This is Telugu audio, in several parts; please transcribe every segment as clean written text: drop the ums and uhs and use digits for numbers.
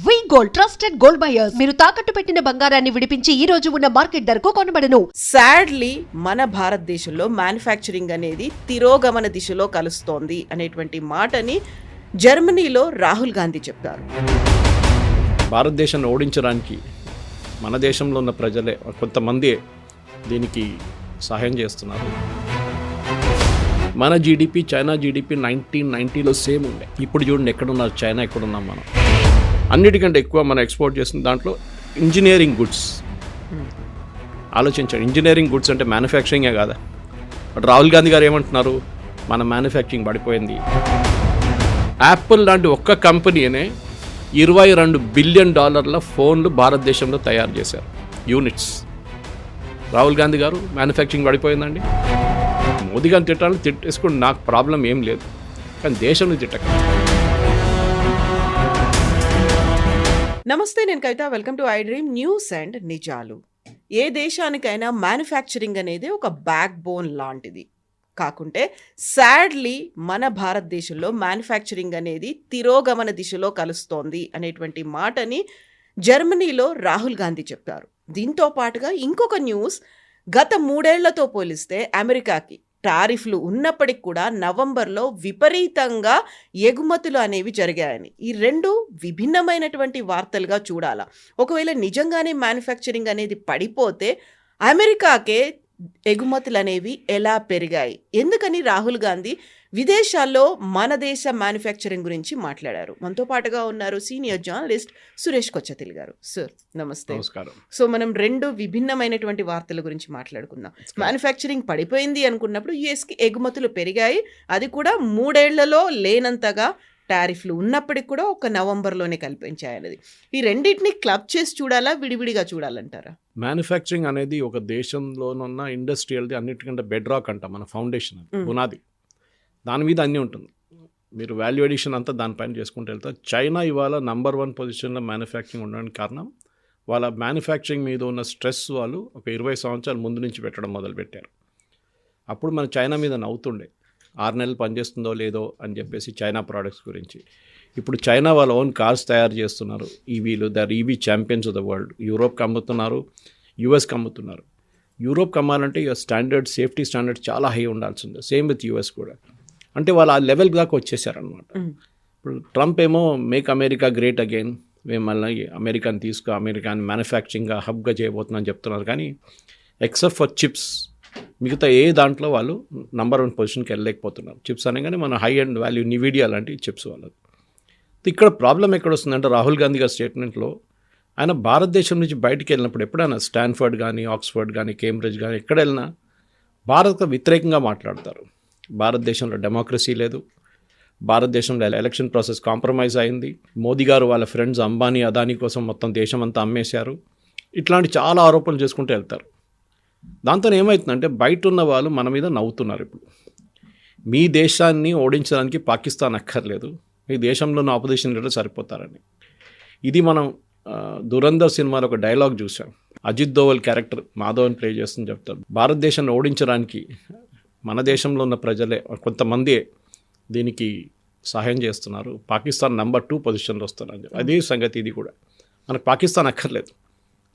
వి గోల్డ్ ట్రస్టెడ్ గోల్డ్ బయర్స్ మీరు తాకట్టు పెట్టిన బంగారాన్ని విడిపించి ఈ రోజు ఉన్న మార్కెట్ ధరకు కొనబడను. సాడ్లీ మన భారతదేశంలో మ్యానుఫ్యాక్చరింగ్ అనేది తిరోగమన దిశలో కలుస్తోంది అనేటువంటి మాటని జర్మనీలో రాహుల్ గాంధీ చెప్పారు. భారతదేశాన్ని ఓడించడానికి మన దేశంలో ఉన్న ప్రజలే కొంతమంది దీనికి సహాయం చేస్తున్నారు. మన జీడిపి చైనా జీడిపి 1990లో సేమ్ ఉండే. ఇప్పుడు చూడండి ఎక్కడున్నారు చైనా, ఎక్కడున్నాం మనం. అన్నిటికంటే ఎక్కువ మనం ఎక్స్పోర్ట్ చేసిన దాంట్లో ఇంజనీరింగ్ గుడ్స్. ఆలోచించండి, ఇంజనీరింగ్ గుడ్స్ అంటే మ్యానుఫ్యాక్చరింగే కాదా. బట్ రాహుల్ గాంధీ గారు ఏమంటున్నారు, మన మ్యానుఫ్యాక్చరింగ్ పడిపోయింది. యాపిల్ లాంటి ఒక్క కంపెనీనే $22 బిలియన్ ఫోన్లు భారతదేశంలో తయారు చేశారు, యూనిట్స్. రాహుల్ గాంధీ గారు మ్యానుఫ్యాక్చరింగ్ పడిపోయిందండి. మోదీ గారిని తిట్టాలని తిట్టేసుకుని నాకు ప్రాబ్లం ఏం లేదు, కానీ దేశంలో తిట్టక. నమస్తే, నేను Kavitha. Welcome to I dream news and నిజాలు. ఏ దేశానికైనా మ్యానుఫ్యాక్చరింగ్ అనేది ఒక బ్యాక్ బోన్ లాంటిది. కాకుంటే సాడ్లీ మన భారతదేశంలో మ్యానుఫ్యాక్చరింగ్ అనేది తిరోగమన దిశలో కలుస్తోంది అనేటువంటి మాటని జర్మనీలో రాహుల్ గాంధీ చెప్పారు. దీంతో పాటుగా ఇంకొక న్యూస్, గత 3 ఏళ్లతో పోలిస్తే అమెరికాకి టారిఫ్లు ఉన్నప్పటికి కూడా నవంబర్లో విపరీతంగా ఎగుమతులు అనేవి జరిగాయని, ఈ రెండు విభిన్నమైనటువంటి వార్తలుగా చూడాలా. ఒకవేళ నిజంగానే మ్యానుఫ్యాక్చరింగ్ అనేది పడిపోతే అమెరికాకే ఎగుమతులు అనేవి ఎలా పెరిగాయి, ఎందుకని రాహుల్ గాంధీ విదేశాల్లో మన దేశ మ్యానుఫ్యాక్చరింగ్ గురించి మాట్లాడారు. మనతో పాటుగా ఉన్నారు సీనియర్ జర్నలిస్ట్ సురేష్ కొచ్చతిల్ గారు. సార్ నమస్తే. నమస్కారం. సో మనం రెండు విభిన్నమైనటువంటి వార్తల గురించి మాట్లాడుకుందాం. మ్యానుఫ్యాక్చరింగ్ పడిపోయింది అనుకున్నప్పుడు యుఎస్కి ఎగుమతులు పెరిగాయి, అది కూడా 3 ఏళ్లలో లేనంతగా టారిఫ్లు ఉన్నప్పటికి కూడా ఒక నవంబర్లోనే కల్పించాయన్నది. ఈ రెండింటిని క్లబ్ చేసి చూడాలా, విడివిడిగా చూడాలంటారా? మ్యానుఫ్యాక్చరింగ్ అనేది ఒక దేశంలోనున్న ఇండస్ట్రియల్ది అన్నిటికంటే బెడ్ రాక్ అంట, మన ఫౌండేషన్, పునాది. దాని మీద అన్నీ ఉంటుంది. మీరు వాల్యూ ఎడిషన్ అంతా దానిపైన చేసుకుంటూ వెళ్తారు. చైనా ఇవాళ నంబర్ 1 పొజిషన్లో మ్యానుఫ్యాక్చరింగ్ ఉండడానికి కారణం వాళ్ళ మ్యానుఫ్యాక్చరింగ్ మీద ఉన్న స్ట్రెస్ వాళ్ళు ఒక 20 సంవత్సరాల ముందు నుంచి పెట్టడం మొదలుపెట్టారు. అప్పుడు మన చైనా మీద నవ్వుతుండే, 6 నెలలు పనిచేస్తుందో లేదో అని చెప్పేసి చైనా ప్రోడక్ట్స్ గురించి. ఇప్పుడు చైనా వాళ్ళ ఓన్ కార్స్ తయారు చేస్తున్నారు, ఈవీలు. The EV champions of the world. యూరోప్కి అమ్ముతున్నారు, యూఎస్కి అమ్ముతున్నారు. యూరోప్కి అమ్మాలంటే ఇక స్టాండర్డ్, సేఫ్టీ స్టాండర్డ్ చాలా హై ఉండాల్సిందే. సేమ్ విత్ యూఎస్ కూడా. అంటే వాళ్ళు ఆ లెవెల్ దాకా వచ్చేసారనమాట. ఇప్పుడు ట్రంప్ ఏమో మేక్ అమెరికా గ్రేట్ అగైన్, మేము మళ్ళీ అమెరికాని అమెరికాని మ్యానుఫ్యాక్చరింగ్ హబ్గా చేయబోతున్నామని చెప్తున్నారు. కానీ ఎక్సెప్ట్ ఫర్ చిప్స్, మిగతా ఏ దాంట్లో వాళ్ళు నంబర్ 1 పొజిషన్కి వెళ్ళలేకపోతున్నారు. చిప్స్ అనగానే మన హై అండ్ వాల్యూ నివిడియా లాంటి చిప్స్ వాళ్ళది. ఇక్కడ ప్రాబ్లం ఎక్కడ వస్తుందంటే, రాహుల్ గాంధీ గారి స్టేట్మెంట్లో ఆయన భారతదేశం నుంచి బయటికి వెళ్ళినప్పుడు ఎప్పుడైనా స్టాన్ఫర్డ్ కానీ, ఆక్స్ఫర్డ్ కానీ, కేంబ్రిడ్జ్ కానీ ఎక్కడ వెళ్ళినా భారత్కు వ్యతిరేకంగా మాట్లాడతారు. భారతదేశంలో డెమోక్రసీ లేదు, భారతదేశంలో ఎలక్షన్ ప్రాసెస్ కాంప్రమైజ్ అయింది, మోదీ గారు వాళ్ళ ఫ్రెండ్స్ అంబానీ, అదానీ కోసం మొత్తం దేశం అంతా అమ్మేశారు, ఇట్లాంటి చాలా ఆరోపణలు చేసుకుంటూ వెళ్తారు. దాంతో ఏమవుతుందంటే బయట ఉన్న వాళ్ళు మన మీద నవ్వుతున్నారు. ఇప్పుడు మీ దేశాన్ని ఓడించడానికి పాకిస్తాన్ అక్కర్లేదు, మీ దేశంలో ఉన్న ఆపోజిషన్ లీడర్ సరిపోతారని. ఇది మనం దురంధర్ సినిమాలో ఒక డైలాగ్ చూసాం. అజిత్ దోవల్ క్యారెక్టర్ మాధవన్ ప్లే చేస్తుందని చెప్తారు, భారతదేశాన్ని ఓడించడానికి మన దేశంలో ఉన్న ప్రజలే కొంతమంది దీనికి సహాయం చేస్తున్నారు, పాకిస్తాన్ నంబర్ 2 పొజిషన్లో వస్తున్నారు. అదే సంగతి ఇది కూడా. మనకు పాకిస్తాన్ అక్కర్లేదు,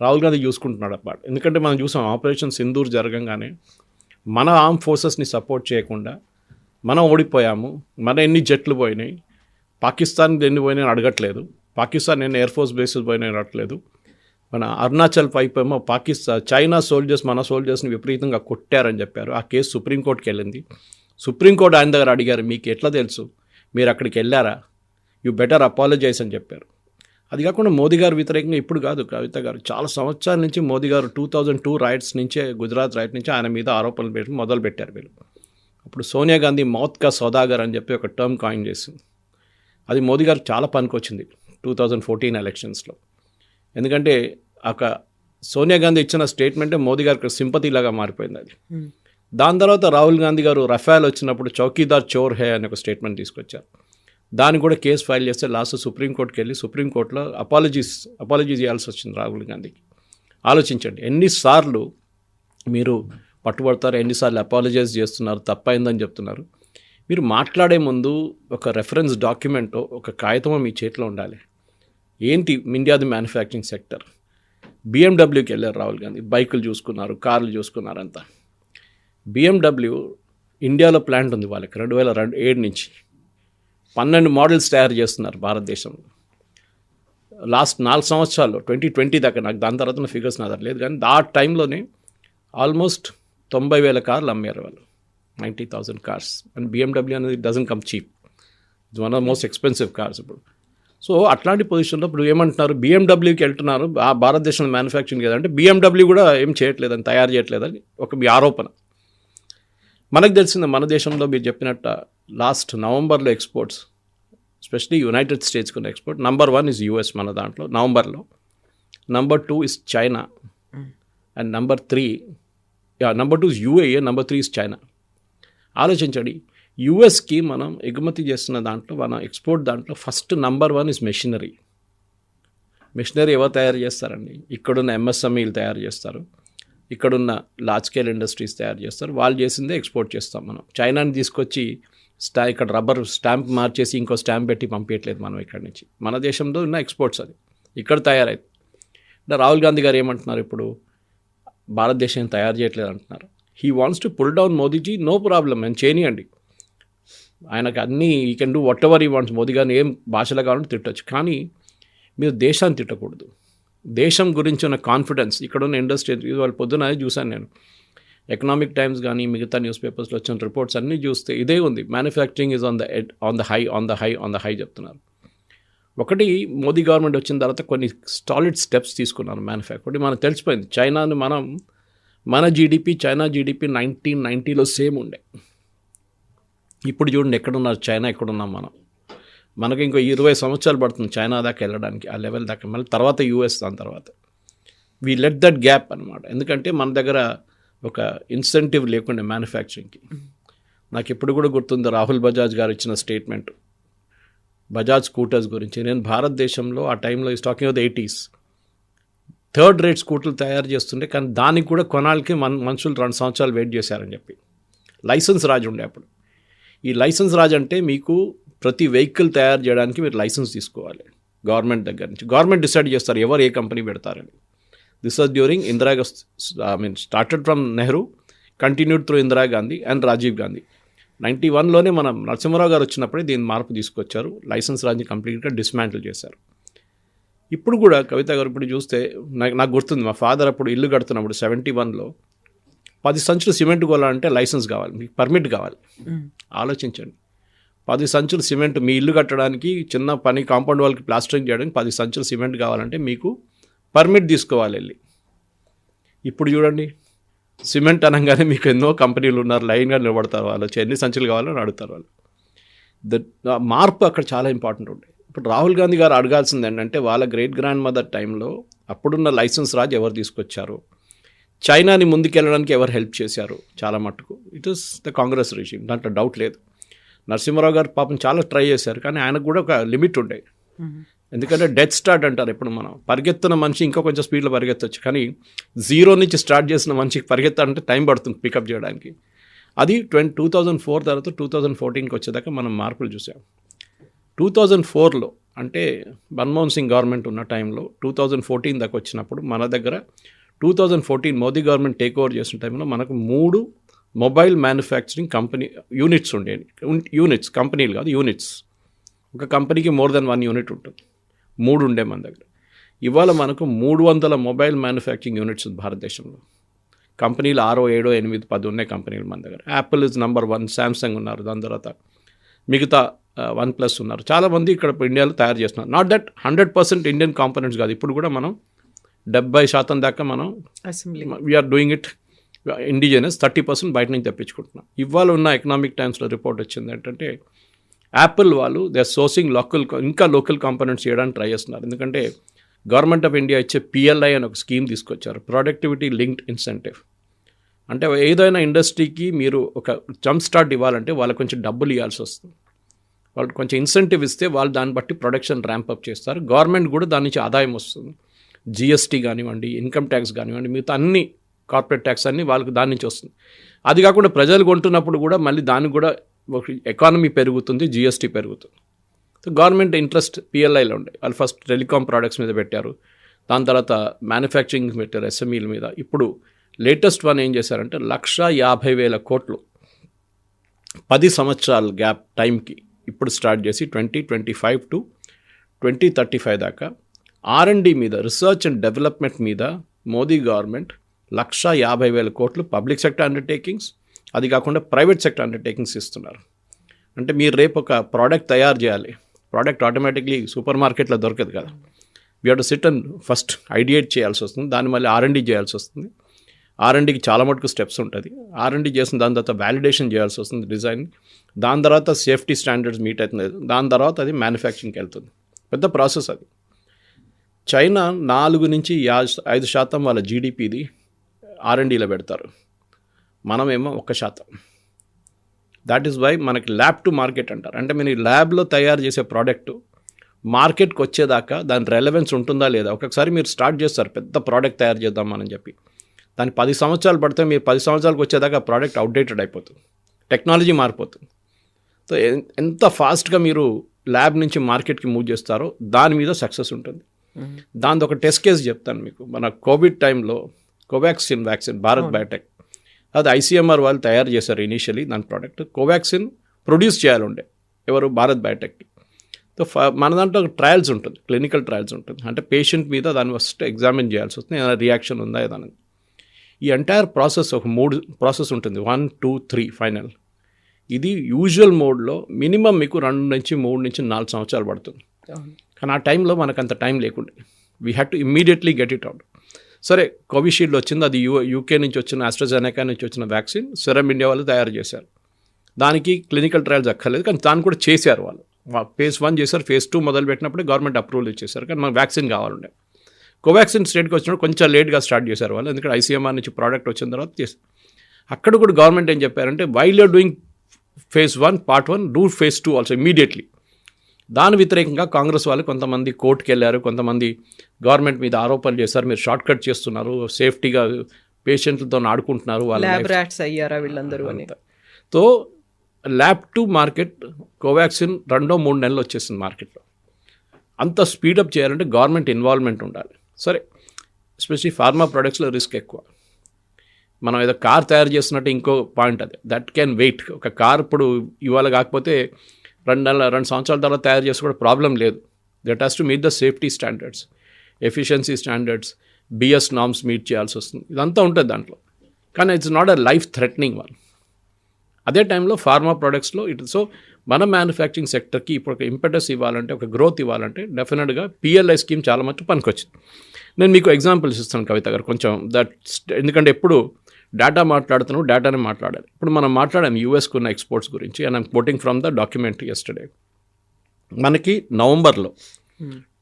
రాహుల్ గాంధీ చూసుకుంటున్నాడు అన్నమాట. ఎందుకంటే మనం చూసాం ఆపరేషన్ సింధూర్ జరగంగానే మన ఆర్మ్ ఫోర్సెస్ని సపోర్ట్ చేయకుండా మనం ఓడిపోయాము. మన ఎన్ని జట్లు పోయినాయి, పాకిస్తాన్ ఎన్ని పోయినాయి అడగట్లేదు, పాకిస్తాన్ ఎన్ని ఎయిర్ ఫోర్స్ బేసెస్ పోయినాయి అడగట్లేదు. మన అరుణాచల్ పైపు ఏమో చైనా సోల్జర్స్ మన సోల్జర్స్ని విపరీతంగా కొట్టారని చెప్పారు. ఆ కేసు సుప్రీంకోర్టుకి వెళ్ళింది. సుప్రీంకోర్టు ఆయన దగ్గర అడిగారు, మీకు ఎట్లా తెలుసు, మీరు అక్కడికి వెళ్ళారా, యూ బెటర్ అపాలజైజ్ అని చెప్పారు. అది కాకుండా మోదీ గారు వ్యతిరేకంగా ఇప్పుడు కాదు కవిత గారు, చాలా సంవత్సరాల నుంచి మోదీ గారు 2002 రైట్స్ నుంచే, గుజరాత్ రైట్ నుంచి ఆయన మీద ఆరోపణలు పెట్టి మొదలుపెట్టారు వీళ్ళు. అప్పుడు సోనియా గాంధీ మౌత్ కా సౌదాగర్ అని చెప్పి ఒక టర్మ్ కాయిన్ చేసింది. అది మోదీ గారు చాలా పనికొచ్చింది 2014 ఎలక్షన్స్లో. ఎందుకంటే ఒక సోనియా గాంధీ ఇచ్చిన స్టేట్మెంటే మోదీ గారికి సింపతిలాగా మారిపోయింది అది. దాని తర్వాత రాహుల్ గాంధీ గారు రఫేల్ వచ్చినప్పుడు చౌకీదార్ చోర్ హే అనే ఒక స్టేట్మెంట్ తీసుకొచ్చారు. దాన్ని కూడా కేసు ఫైల్ చేస్తే లాస్ట్ సుప్రీంకోర్టుకి వెళ్ళి సుప్రీంకోర్టులో అపాలజీ చేయాల్సి వచ్చింది రాహుల్ గాంధీకి. ఆలోచించండి, ఎన్నిసార్లు మీరు పట్టుబడతారు, ఎన్నిసార్లు అపాలజైజ్ చేస్తున్నారు, తప్పైందని చెప్తున్నారు. మీరు మాట్లాడే ముందు ఒక రెఫరెన్స్ డాక్యుమెంటో ఒక కాగితమో మీ చేతిలో ఉండాలి. ఏంటి ఇండియాది మ్యానుఫ్యాక్చరింగ్ సెక్టర్. బిఎండబ్ల్యూకి వెళ్ళారు రాహుల్ గాంధీ, బైకులు చూసుకున్నారు, కార్లు చూసుకున్నారు అంతా. బిఎండబ్ల్యూ ఇండియాలో ప్లాంట్ ఉంది వాళ్ళకి 2007 నుంచి 12 మోడల్స్ తయారు చేస్తున్నారు భారతదేశంలో. లాస్ట్ 4 సంవత్సరాల్లో 2020 దాకా, నాకు దాని తర్వాత ఫిగర్స్ నా దగ్గర లేదు, కానీ ఆ టైంలోనే ఆల్మోస్ట్ 90,000 కార్లు అమ్మారు వాళ్ళు, 90,000 కార్స్. అండ్ బిఎండబ్ల్యూ అనేది doesn't come cheap, it's one of most expensive cars ఇప్పుడు. సో అట్లాంటి పొజిషన్లో ఇప్పుడు ఏమంటున్నారు, బిఎండబ్ల్యూకి వెళ్తున్నారు, ఆ భారతదేశంలో మ్యానుఫ్యాక్చరింగ్ కదంటే బిఎండబ్ల్యూ కూడా ఏం చేయట్లేదని, తయారు చేయట్లేదని ఒక మీ ఆరోపణ. మనకు తెలిసింది మన దేశంలో మీరు చెప్పినట్టు లాస్ట్ నవంబర్లో ఎక్స్పోర్ట్స్, ఎస్పెషలీ యునైటెడ్ స్టేట్స్కి ఉన్న ఎక్స్పోర్ట్, నంబర్ 1 ఇస్ యూఎస్ మన దాంట్లో నవంబర్లో, number 2 is China, and number 2 is UAE, number 3 is China. ఆలోచించండి, యూఎస్కి మనం ఎగుమతి చేస్తున్న దాంట్లో, మన ఎక్స్పోర్ట్ దాంట్లో first number 1 is machinery. Machinery ఎవరు తయారు చేస్తారండి? ఇక్కడున్న ఎంఎస్ఎంఈలు తయారు చేస్తారు, ఇక్కడున్న లార్జ్ స్కేల్ ఇండస్ట్రీస్ తయారు చేస్తారు, వాళ్ళు చేసిందే ఎక్స్పోర్ట్ చేస్తాం మనం. చైనాని తీసుకొచ్చి ఇక్కడ రబ్బర్ స్టాంప్ మార్చేసి ఇంకో స్టాంప్ పెట్టి పంపించట్లేదు మనం ఇక్కడి నుంచి. మన దేశంలో ఉన్న ఎక్స్పోర్ట్స్ అది ఇక్కడ తయారైంది. అంటే రాహుల్ గాంధీ గారు ఏమంటున్నారు ఇప్పుడు, భారతదేశం తయారు చేయట్లేదు అంటున్నారు. He wants to pull down Modiji, no problem, నేను చేయనియండి, ఆయనకు అన్నీ ఈ కెన్ డూ వాట్ ఎవర్ ఈ వాంట్స్. మోదీ గారిని ఏం భాషలో కావాలంటే తిట్టచ్చు, కానీ మీరు దేశాన్ని తిట్టకూడదు. దేశం గురించి ఉన్న కాన్ఫిడెన్స్, ఇక్కడ ఉన్న ఇండస్ట్రీ, వాళ్ళు పొద్దున చూశాను నేను, ఎకనామిక్ టైమ్స్ కానీ మిగతా న్యూస్ పేపర్స్లో వచ్చిన రిపోర్ట్స్ అన్నీ చూస్తే ఇదే ఉంది, manufacturing is on the high చెప్తున్నారు. ఒకటి, మోదీ గవర్నమెంట్ వచ్చిన తర్వాత కొన్ని సాలిడ్ స్టెప్స్ తీసుకున్నారు మ్యానుఫ్యాక్చరింగ్. మనకు తెలిసిపోయింది, చైనాను మన జీడిపి చైనా జీడిపి 1990లో సేమ్ ఉండే. ఇప్పుడు చూడండి ఎక్కడున్నారు చైనా, ఎక్కడున్నాం మనం. మనకి ఇంకో 20 సంవత్సరాలు పడుతుంది చైనా దాకా వెళ్ళడానికి, ఆ లెవెల్ దాకా. మళ్ళీ తర్వాత యూఎస్, దాని తర్వాత వీ లెట్ దట్ గ్యాప్ అనమాట. ఎందుకంటే మన దగ్గర ఒక ఇన్సెంటివ్ లేకుండా మ్యానుఫ్యాక్చరింగ్కి. నాకు ఇప్పుడు కూడా గుర్తుంది రాహుల్ బజాజ్ గారు ఇచ్చిన స్టేట్మెంట్ బజాజ్ స్కూటర్స్ గురించి. నేను భారతదేశంలో ఆ టైంలో is talking of the 80s, third rate స్కూటర్లు తయారు చేస్తుండే, కానీ దానికి కూడా కొనాలకి మనుషులు 2 సంవత్సరాలు వెయిట్ చేశారని చెప్పి. లైసెన్స్ రాజ్ ఉండే అప్పుడు. ఈ లైసెన్స్ రాజ్ అంటే మీకు ప్రతి వెహికల్ తయారు చేయడానికి మీరు లైసెన్స్ తీసుకోవాలి గవర్నమెంట్ దగ్గర నుంచి. గవర్నమెంట్ డిసైడ్ చేస్తారు ఎవరు ఏ కంపెనీ పెడతారని. This was during started from Nehru, continued through Indira Gandhi and Rajiv Gandhi. 91లోనే మనం నరసింహారావు గారు వచ్చినప్పుడే దీన్ని మార్పు తీసుకొచ్చారు, లైసెన్స్ రాజ్ని కంప్లీట్గా డిస్మాంటిల్ చేశారు. ఇప్పుడు కూడా కవిత గారు ఇప్పుడు చూస్తే నాకు గుర్తుంది, మా ఫాదర్ అప్పుడు ఇల్లు కడుతున్నప్పుడు 71లో 10 సంచులు సిమెంట్ కొనాలంటే లైసెన్స్ కావాలి, మీకు పర్మిట్ కావాలి. ఆలోచించండి, 10 సంచులు సిమెంట్, మీ ఇల్లు కట్టడానికి చిన్న పని కాంపౌండ్ వాళ్ళకి ప్లాస్టరింగ్ చేయడానికి 10 సంచులు సిమెంట్ కావాలంటే మీకు పర్మిట్ తీసుకోవాలి వెళ్ళి. ఇప్పుడు చూడండి, సిమెంట్ అనగానే మీకు ఎన్నో కంపెనీలు ఉన్నారు, లైన్గా నిలబడతారు, వాళ్ళు ఎన్ని సంచులు కావాలని అడుగుతారు వాళ్ళు. మార్పు అక్కడ చాలా ఇంపార్టెంట్ ఉండే. ఇప్పుడు రాహుల్ గాంధీ గారు అడగాల్సింది ఏంటంటే, వాళ్ళ గ్రేట్ గ్రాండ్ మదర్ టైంలో అప్పుడున్న లైసెన్స్ రాజ్ ఎవరు తీసుకొచ్చారు, చైనాని ముందుకెళ్ళడానికి ఎవరు హెల్ప్ చేశారు, చాలా మట్టుకు it is the Congress regime, దాంట్లో డౌట్ లేదు. నరసింహారావు గారు పాపం చాలా ట్రై చేశారు, కానీ ఆయనకు కూడా ఒక లిమిట్ ఉండే. ఎందుకంటే డెత్ స్టార్ట్ అంటారు, ఎప్పుడు మనం పరిగెత్తున్న మనిషి ఇంకా కొంచెం స్పీడ్లో పరిగెత్తవచ్చు, కానీ 0 నుంచి స్టార్ట్ చేసిన మనిషికి పరిగెత్తాలంటే టైం పడుతుంది పికప్ చేయడానికి. అది 2004 తర్వాత 2014కి వచ్చేదాకా మనం మార్పులు చూసాం. 2004లో అంటే మన్మోహన్ సింగ్ గవర్నమెంట్ ఉన్న టైంలో 2014 దాకా వచ్చినప్పుడు మన దగ్గర 2014 మోదీ గవర్నమెంట్ టేక్ ఓవర్ చేసిన టైంలో మనకు 3 మొబైల్ మ్యానుఫ్యాక్చరింగ్ కంపెనీ యూనిట్స్ ఉండేవి. యూనిట్స్, కంపెనీలు కాదు, యూనిట్స్. ఒక కంపెనీకి మోర్ దెన్ 1 యూనిట్ ఉంటుంది, 3 ఉండే మన దగ్గర. ఇవాళ మనకు 300 మొబైల్ మ్యానుఫ్యాక్చరింగ్ యూనిట్స్ భారతదేశంలో. కంపెనీలు 6, 7, 8, 10 ఉన్నాయి కంపెనీలు మన దగ్గర. యాపిల్ ఇస్ నంబర్ 1, శాంసంగ్ ఉన్నారు, దాని తర్వాత మిగతా OnePlus ఉన్నారు. చాలామంది ఇక్కడ ఇండియాలో తయారు చేస్తున్నారు. నాట్ దట్ 100% ఇండియన్ కాంపోనెంట్స్ కాదు, ఇప్పుడు కూడా మనం 70% దాకా మనం వీఆర్ డూయింగ్ ఇట్ ఇండిజినస్, 30% బయట నుంచి తెప్పించుకుంటున్నాం. ఇవాళ ఉన్న ఎకనామిక్ టైమ్స్లో రిపోర్ట్ వచ్చింది ఏంటంటే, యాపిల్ వాళ్ళు they are sourcing local components చేయడానికి ట్రై చేస్తున్నారు. ఎందుకంటే గవర్నమెంట్ ఆఫ్ ఇండియా ఇచ్చే PLI అని ఒక స్కీమ్ తీసుకొచ్చారు, ప్రొడక్టివిటీ లింక్డ్ ఇన్సెంటివ్. అంటే ఏదైనా ఇండస్ట్రీకి మీరు ఒక జంప్ స్టార్ట్ ఇవ్వాలంటే వాళ్ళకి కొంచెం డబ్బులు ఇవ్వాల్సి వస్తుంది. వాళ్ళు కొంచెం ఇన్సెంటివ్ ఇస్తే వాళ్ళు దాన్ని బట్టి ప్రొడక్షన్ ర్యాంపప్ చేస్తారు. గవర్నమెంట్ కూడా దాని నుంచి ఆదాయం వస్తుంది. GST కానివ్వండి, ఇన్కమ్ ట్యాక్స్ కానివ్వండి, మిగతా అన్ని కార్పొరేట్ ట్యాక్స్ అన్నీ వాళ్ళకి దాని నుంచి వస్తుంది. అది కాకుండా ప్రజలు కొంటున్నప్పుడు కూడా మళ్ళీ దానికి కూడా ఎకానమీ పెరుగుతుంది, GST పెరుగుతుంది. సో గవర్నమెంట్ ఇంట్రెస్ట్ పిఎల్ఐలో ఉండే. వాళ్ళు ఫస్ట్ టెలికాం ప్రోడక్ట్స్ మీద పెట్టారు, దాని తర్వాత మ్యానుఫ్యాక్చరింగ్ పెట్టారు, ఎస్ఎంఈల మీద. ఇప్పుడు లేటెస్ట్ వన్ ఏం చేశారంటే 1,50,000 కోట్లు 10 సంవత్సరాల గ్యాప్ టైంకి ఇప్పుడు స్టార్ట్ చేసి 2025 to 2035 దాకా R&D మీద, రీసెర్చ్ అండ్ డెవలప్మెంట్ మీద మోదీ గవర్నమెంట్ 1,50,000 కోట్లు పబ్లిక్ సెక్టర్ అండర్టేకింగ్స్, అది కాకుండా ప్రైవేట్ సెక్టర్ అండర్టేకింగ్స్ ఇస్తున్నారు. అంటే మీరు రేపు ఒక ప్రోడక్ట్ తయారు చేయాలి, ప్రోడక్ట్ ఆటోమేటిక్లీ సూపర్ మార్కెట్లో దొరకదు కదా. We have to SIT and first ideate చేయాల్సి వస్తుంది, దాన్ని మళ్ళీ R&D చేయాల్సి వస్తుంది. R&Dకి చాలా మటుకు స్టెప్స్ ఉంటుంది. R&D చేసిన దాని తర్వాత వ్యాలిడేషన్ చేయాల్సి వస్తుంది డిజైన్, దాని తర్వాత సేఫ్టీ స్టాండర్డ్స్ మీట్ అవుతుంది, దాని తర్వాత అది మ్యానుఫ్యాక్చరింగ్కి వెళ్తుంది. పెద్ద ప్రాసెస్ అది. చైనా 4-5% వాళ్ళ జీడిపిది R&Dలో పెడతారు, మనమేమో 1%. దాట్ ఈస్ వై మనకి ల్యాబ్ టు మార్కెట్ అంటారు. అంటే మీరు ల్యాబ్లో తయారు చేసే ప్రోడక్ట్ మార్కెట్కి వచ్చేదాకా దాని రెలవెన్స్ ఉంటుందా లేదా. ఒక్కొక్కసారి మీరు స్టార్ట్ చేస్తారు పెద్ద ప్రోడక్ట్ తయారు చేద్దామని చెప్పి, దాన్ని 10 సంవత్సరాలు పడితే మీరు 10 సంవత్సరాలకు వచ్చేదాకా ప్రోడక్ట్ అవుట్డేటెడ్ అయిపోతుంది, టెక్నాలజీ మారిపోతుంది. సో ఎంత ఫాస్ట్గా మీరు ల్యాబ్ నుంచి మార్కెట్కి మూవ్ చేస్తారో దాని మీద సక్సెస్ ఉంటుంది. దాని ఒక టెస్ట్ కేసు చెప్తాను మీకు. మన కోవిడ్ టైంలో కోవాక్సిన్ వ్యాక్సిన్ భారత్ బయోటెక్, అది ICMR వాళ్ళు తయారు చేశారు ఇనీషియలీ. దాని ప్రోడక్ట్ కోవాక్సిన్ ప్రొడ్యూస్ చేయాలండే ఎవరు, భారత్ బయోటెక్కి. సో మన దాంట్లో ట్రయల్స్ ఉంటుంది, క్లినికల్ ట్రయల్స్ ఉంటుంది. అంటే పేషెంట్ మీద దాన్ని ఫస్ట్ ఎగ్జామిన్ చేయాల్సి వస్తుంది, ఏదైనా రియాక్షన్ ఉందా ఏదైనా. ఈ ఎంటైర్ ప్రాసెస్ ఒక 3 ప్రాసెస్ ఉంటుంది, 1, 2, 3 ఫైనల్. ఇది యూజువల్ మోడ్లో మినిమం మీకు 2 నుంచి 3 నుంచి 4 సంవత్సరాలు పడుతుంది. కానీ ఆ టైంలో మనకు అంత టైం లేకుండే, we had to immediately get it out. సరే కోవిషీల్డ్ వచ్చింది, అది UK నుంచి వచ్చిన ఆస్ట్రాజెనెకా నుంచి వచ్చిన వ్యాక్సిన్ సెరమ్ ఇండియా వాళ్ళు తయారు చేశారు. దానికి క్లినికల్ ట్రయల్స్ అక్కర్లేదు, కానీ దాన్ని కూడా చేశారు వాళ్ళు. phase 1 చేశారు, phase 2 మొదలుపెట్టినప్పుడే గవర్నమెంట్ అప్రూవల్ ఇచ్చేశారు. కానీ మనకు వ్యాక్సిన్ కావాలండే. కోవాక్సిన్ స్టేట్కి వచ్చినప్పుడు కొంచెం లేట్గా స్టార్ట్ చేశారు వాళ్ళు, ఎందుకంటే ICMR నుంచి ప్రోడక్ట్ వచ్చిన తర్వాత చేశారు. అక్కడ కూడా గవర్నమెంట్ ఏం చెప్పారంటే while you're doing phase 1 part 1 do phase 2 also immediately. దాని వ్యతిరేకంగా కాంగ్రెస్ వాళ్ళు కొంతమంది కోర్టుకు వెళ్ళారు, కొంతమంది గవర్నమెంట్ మీద ఆరోపణలు చేశారు, మీరు షార్ట్ కట్ చేస్తున్నారు, సేఫ్టీగా పేషెంట్లతో ఆడుకుంటున్నారు, వాళ్ళ అయ్యారా వీళ్ళందరూ అని. So lab to market Covaxin 2-3 నెలలు వచ్చేసింది మార్కెట్లో. అంత స్పీడప్ చేయాలంటే గవర్నమెంట్ ఇన్వాల్వ్మెంట్ ఉండాలి. సరే ఎస్పెషలీ ఫార్మా ప్రొడక్ట్స్లో రిస్క్ ఎక్కువ. మనం ఏదో కార్ తయారు చేస్తున్నట్టు ఇంకో పాయింట్ అది, దట్ క్యాన్ వెయిట్. ఒక కార్ ఇప్పుడు ఇవాళ కాకపోతే 2 సంవత్సరాల తర్వాత తయారు చేసి కూడా ప్రాబ్లం లేదు. That has to meet the safety standards, efficiency standards, BS norms meet చేయాల్సి వస్తుంది. ఇదంతా ఉంటుంది దాంట్లో. కానీ it's not a life threatening one. అదే టైంలో ఫార్మా ప్రొడక్ట్స్లో సో మన మ్యానుఫ్యాక్చరింగ్ సెక్టర్కి ఇప్పుడు ఒక ఇంపెటస్ ఇవ్వాలంటే, ఒక గ్రోత్ ఇవ్వాలంటే డెఫినెట్గా PLI స్కీమ్ చాలా మటుకు పనికొచ్చింది. నేను మీకు ఎగ్జాంపుల్స్ ఇస్తాను కవిత గారు కొంచెం. ఎందుకంటే ఎప్పుడు డేటా మాట్లాడుతున్నావు, డేటానే మాట్లాడాలి. ఇప్పుడు మనం మాట్లాడాం యూఎస్కు ఉన్న ఎక్స్పోర్ట్స్ గురించి, and I'm coating from the document yesterday. మనకి నవంబర్లో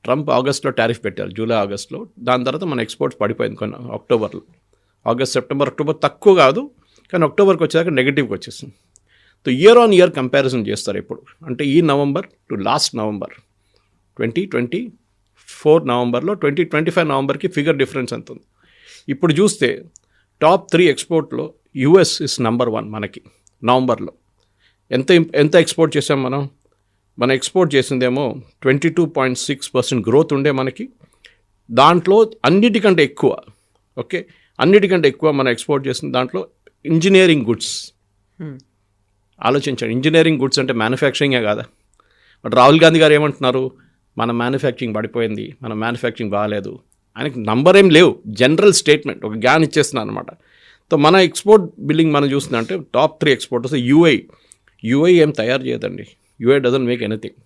ట్రంప్ ఆగస్ట్లో టారిఫ్ పెట్టారు, జూలై ఆగస్ట్లో. దాని తర్వాత మన ఎక్స్పోర్ట్స్ పడిపోయింది కొన్ని అక్టోబర్లో. ఆగస్ట్, సెప్టెంబర్, అక్టోబర్ తక్కువ కాదు, కానీ అక్టోబర్కి వచ్చాక నెగిటివ్కి వచ్చేసింది. So year on year comparison చేస్తారు ఇప్పుడు. అంటే ఈ నవంబర్ టు లాస్ట్ నవంబర్ 2024 నవంబర్లో 2025 నవంబర్కి ఫిగర్ డిఫరెన్స్ ఎంత ఉంది. ఇప్పుడు చూస్తే టాప్ 3 ఎక్స్పోర్ట్లో US ఇస్ నెంబర్ 1 మనకి నవంబర్లో. ఎంత ఎక్స్పోర్ట్ చేసాం మనం ఎక్స్పోర్ట్ చేసిందేమో 22.6% గ్రోత్ ఉండే మనకి. దాంట్లో అన్నిటికంటే ఎక్కువ మనం ఎక్స్పోర్ట్ చేసిన దాంట్లో ఇంజనీరింగ్ గుడ్స్. ఆలోచించండి, ఇంజనీరింగ్ గుడ్స్ అంటే మ్యానుఫ్యాక్చరింగే కాదా. బట్ రాహుల్ గాంధీ గారు ఏమంటున్నారు, మన మ్యానుఫ్యాక్చరింగ్ పడిపోయింది, మన మ్యానుఫ్యాక్చరింగ్ బాగాలేదు. ఆయనకి నంబర్ ఏం లేవు, జనరల్ స్టేట్మెంట్, ఒక గ్యాన్ ఇచ్చేస్తున్నారు అనమాట. సో మన ఎక్స్పోర్ట్ బిల్లింగ్ మనం చూస్తుందంటే టాప్ 3 ఎక్స్పోర్టర్స్ యూఐ ఏం తయారు చేయదండి. UAE doesn't make anything.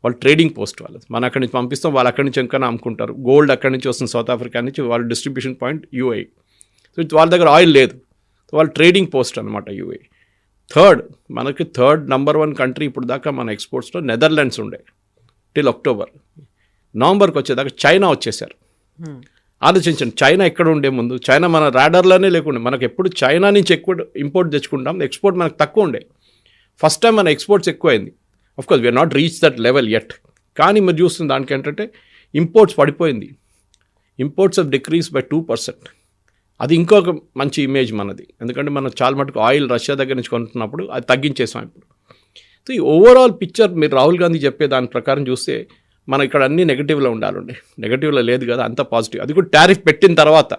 వాళ్ళు ట్రేడింగ్ పోస్ట్ వాళ్ళు, మనం అక్కడి నుంచి పంపిస్తాం, వాళ్ళు అక్కడి నుంచి ఇంకా అమ్ముకుంటారు. గోల్డ్ అక్కడి నుంచి వస్తుంది, సౌత్ ఆఫ్రికా నుంచి, వాళ్ళ డిస్ట్రిబ్యూషన్ పాయింట్ యూఐ. సో వాళ్ళ దగ్గర ఆయిల్ లేదు, సో వాళ్ళు ట్రేడింగ్ పోస్ట్ అనమాట యూఐ. మనకి నంబర్ 1 కంట్రీ ఇప్పుడు దాకా మన ఎక్స్పోర్ట్స్లో నెదర్లాండ్స్ ఉండే టిల్ అక్టోబర్. నవంబర్కి వచ్చేదాకా చైనా వచ్చేసారు. ఆలోచించండి, చైనా ఎక్కడ ఉండే ముందు, చైనా మన రాడర్లోనే లేకుండే. మనకు ఎప్పుడు చైనా నుంచి ఎక్కువ ఇంపోర్ట్ తెచ్చుకుంటాం, ఎక్స్పోర్ట్ మనకు తక్కువ ఉండే. ఫస్ట్ టైం మన ఎక్స్పోర్ట్స్ ఎక్కువైంది. Of course we're not reach that level at. కానీ మీరు చూస్తుంది దానికి ఏంటంటే ఇంపోర్ట్స్ పడిపోయింది. Imports of decrease by 2%. అది ఇంకొక మంచి ఇమేజ్ మనది, ఎందుకంటే మనం చాలా మటుకు ఆయిల్ రష్యా దగ్గర నుంచి కొంటున్నప్పుడు అది తగ్గించేసాం ఇప్పుడు. సో ఈ ఓవరాల్ పిక్చర్ మీరు రాహుల్ గాంధీ చెప్పే దాని ప్రకారం చూస్తే మనం ఇక్కడ అన్ని నెగిటివ్లో ఉండాలండి. నెగిటివ్లో లేదు కదా, అంత పాజిటివ్. అది కూడా టారిఫ్ పెట్టిన తర్వాత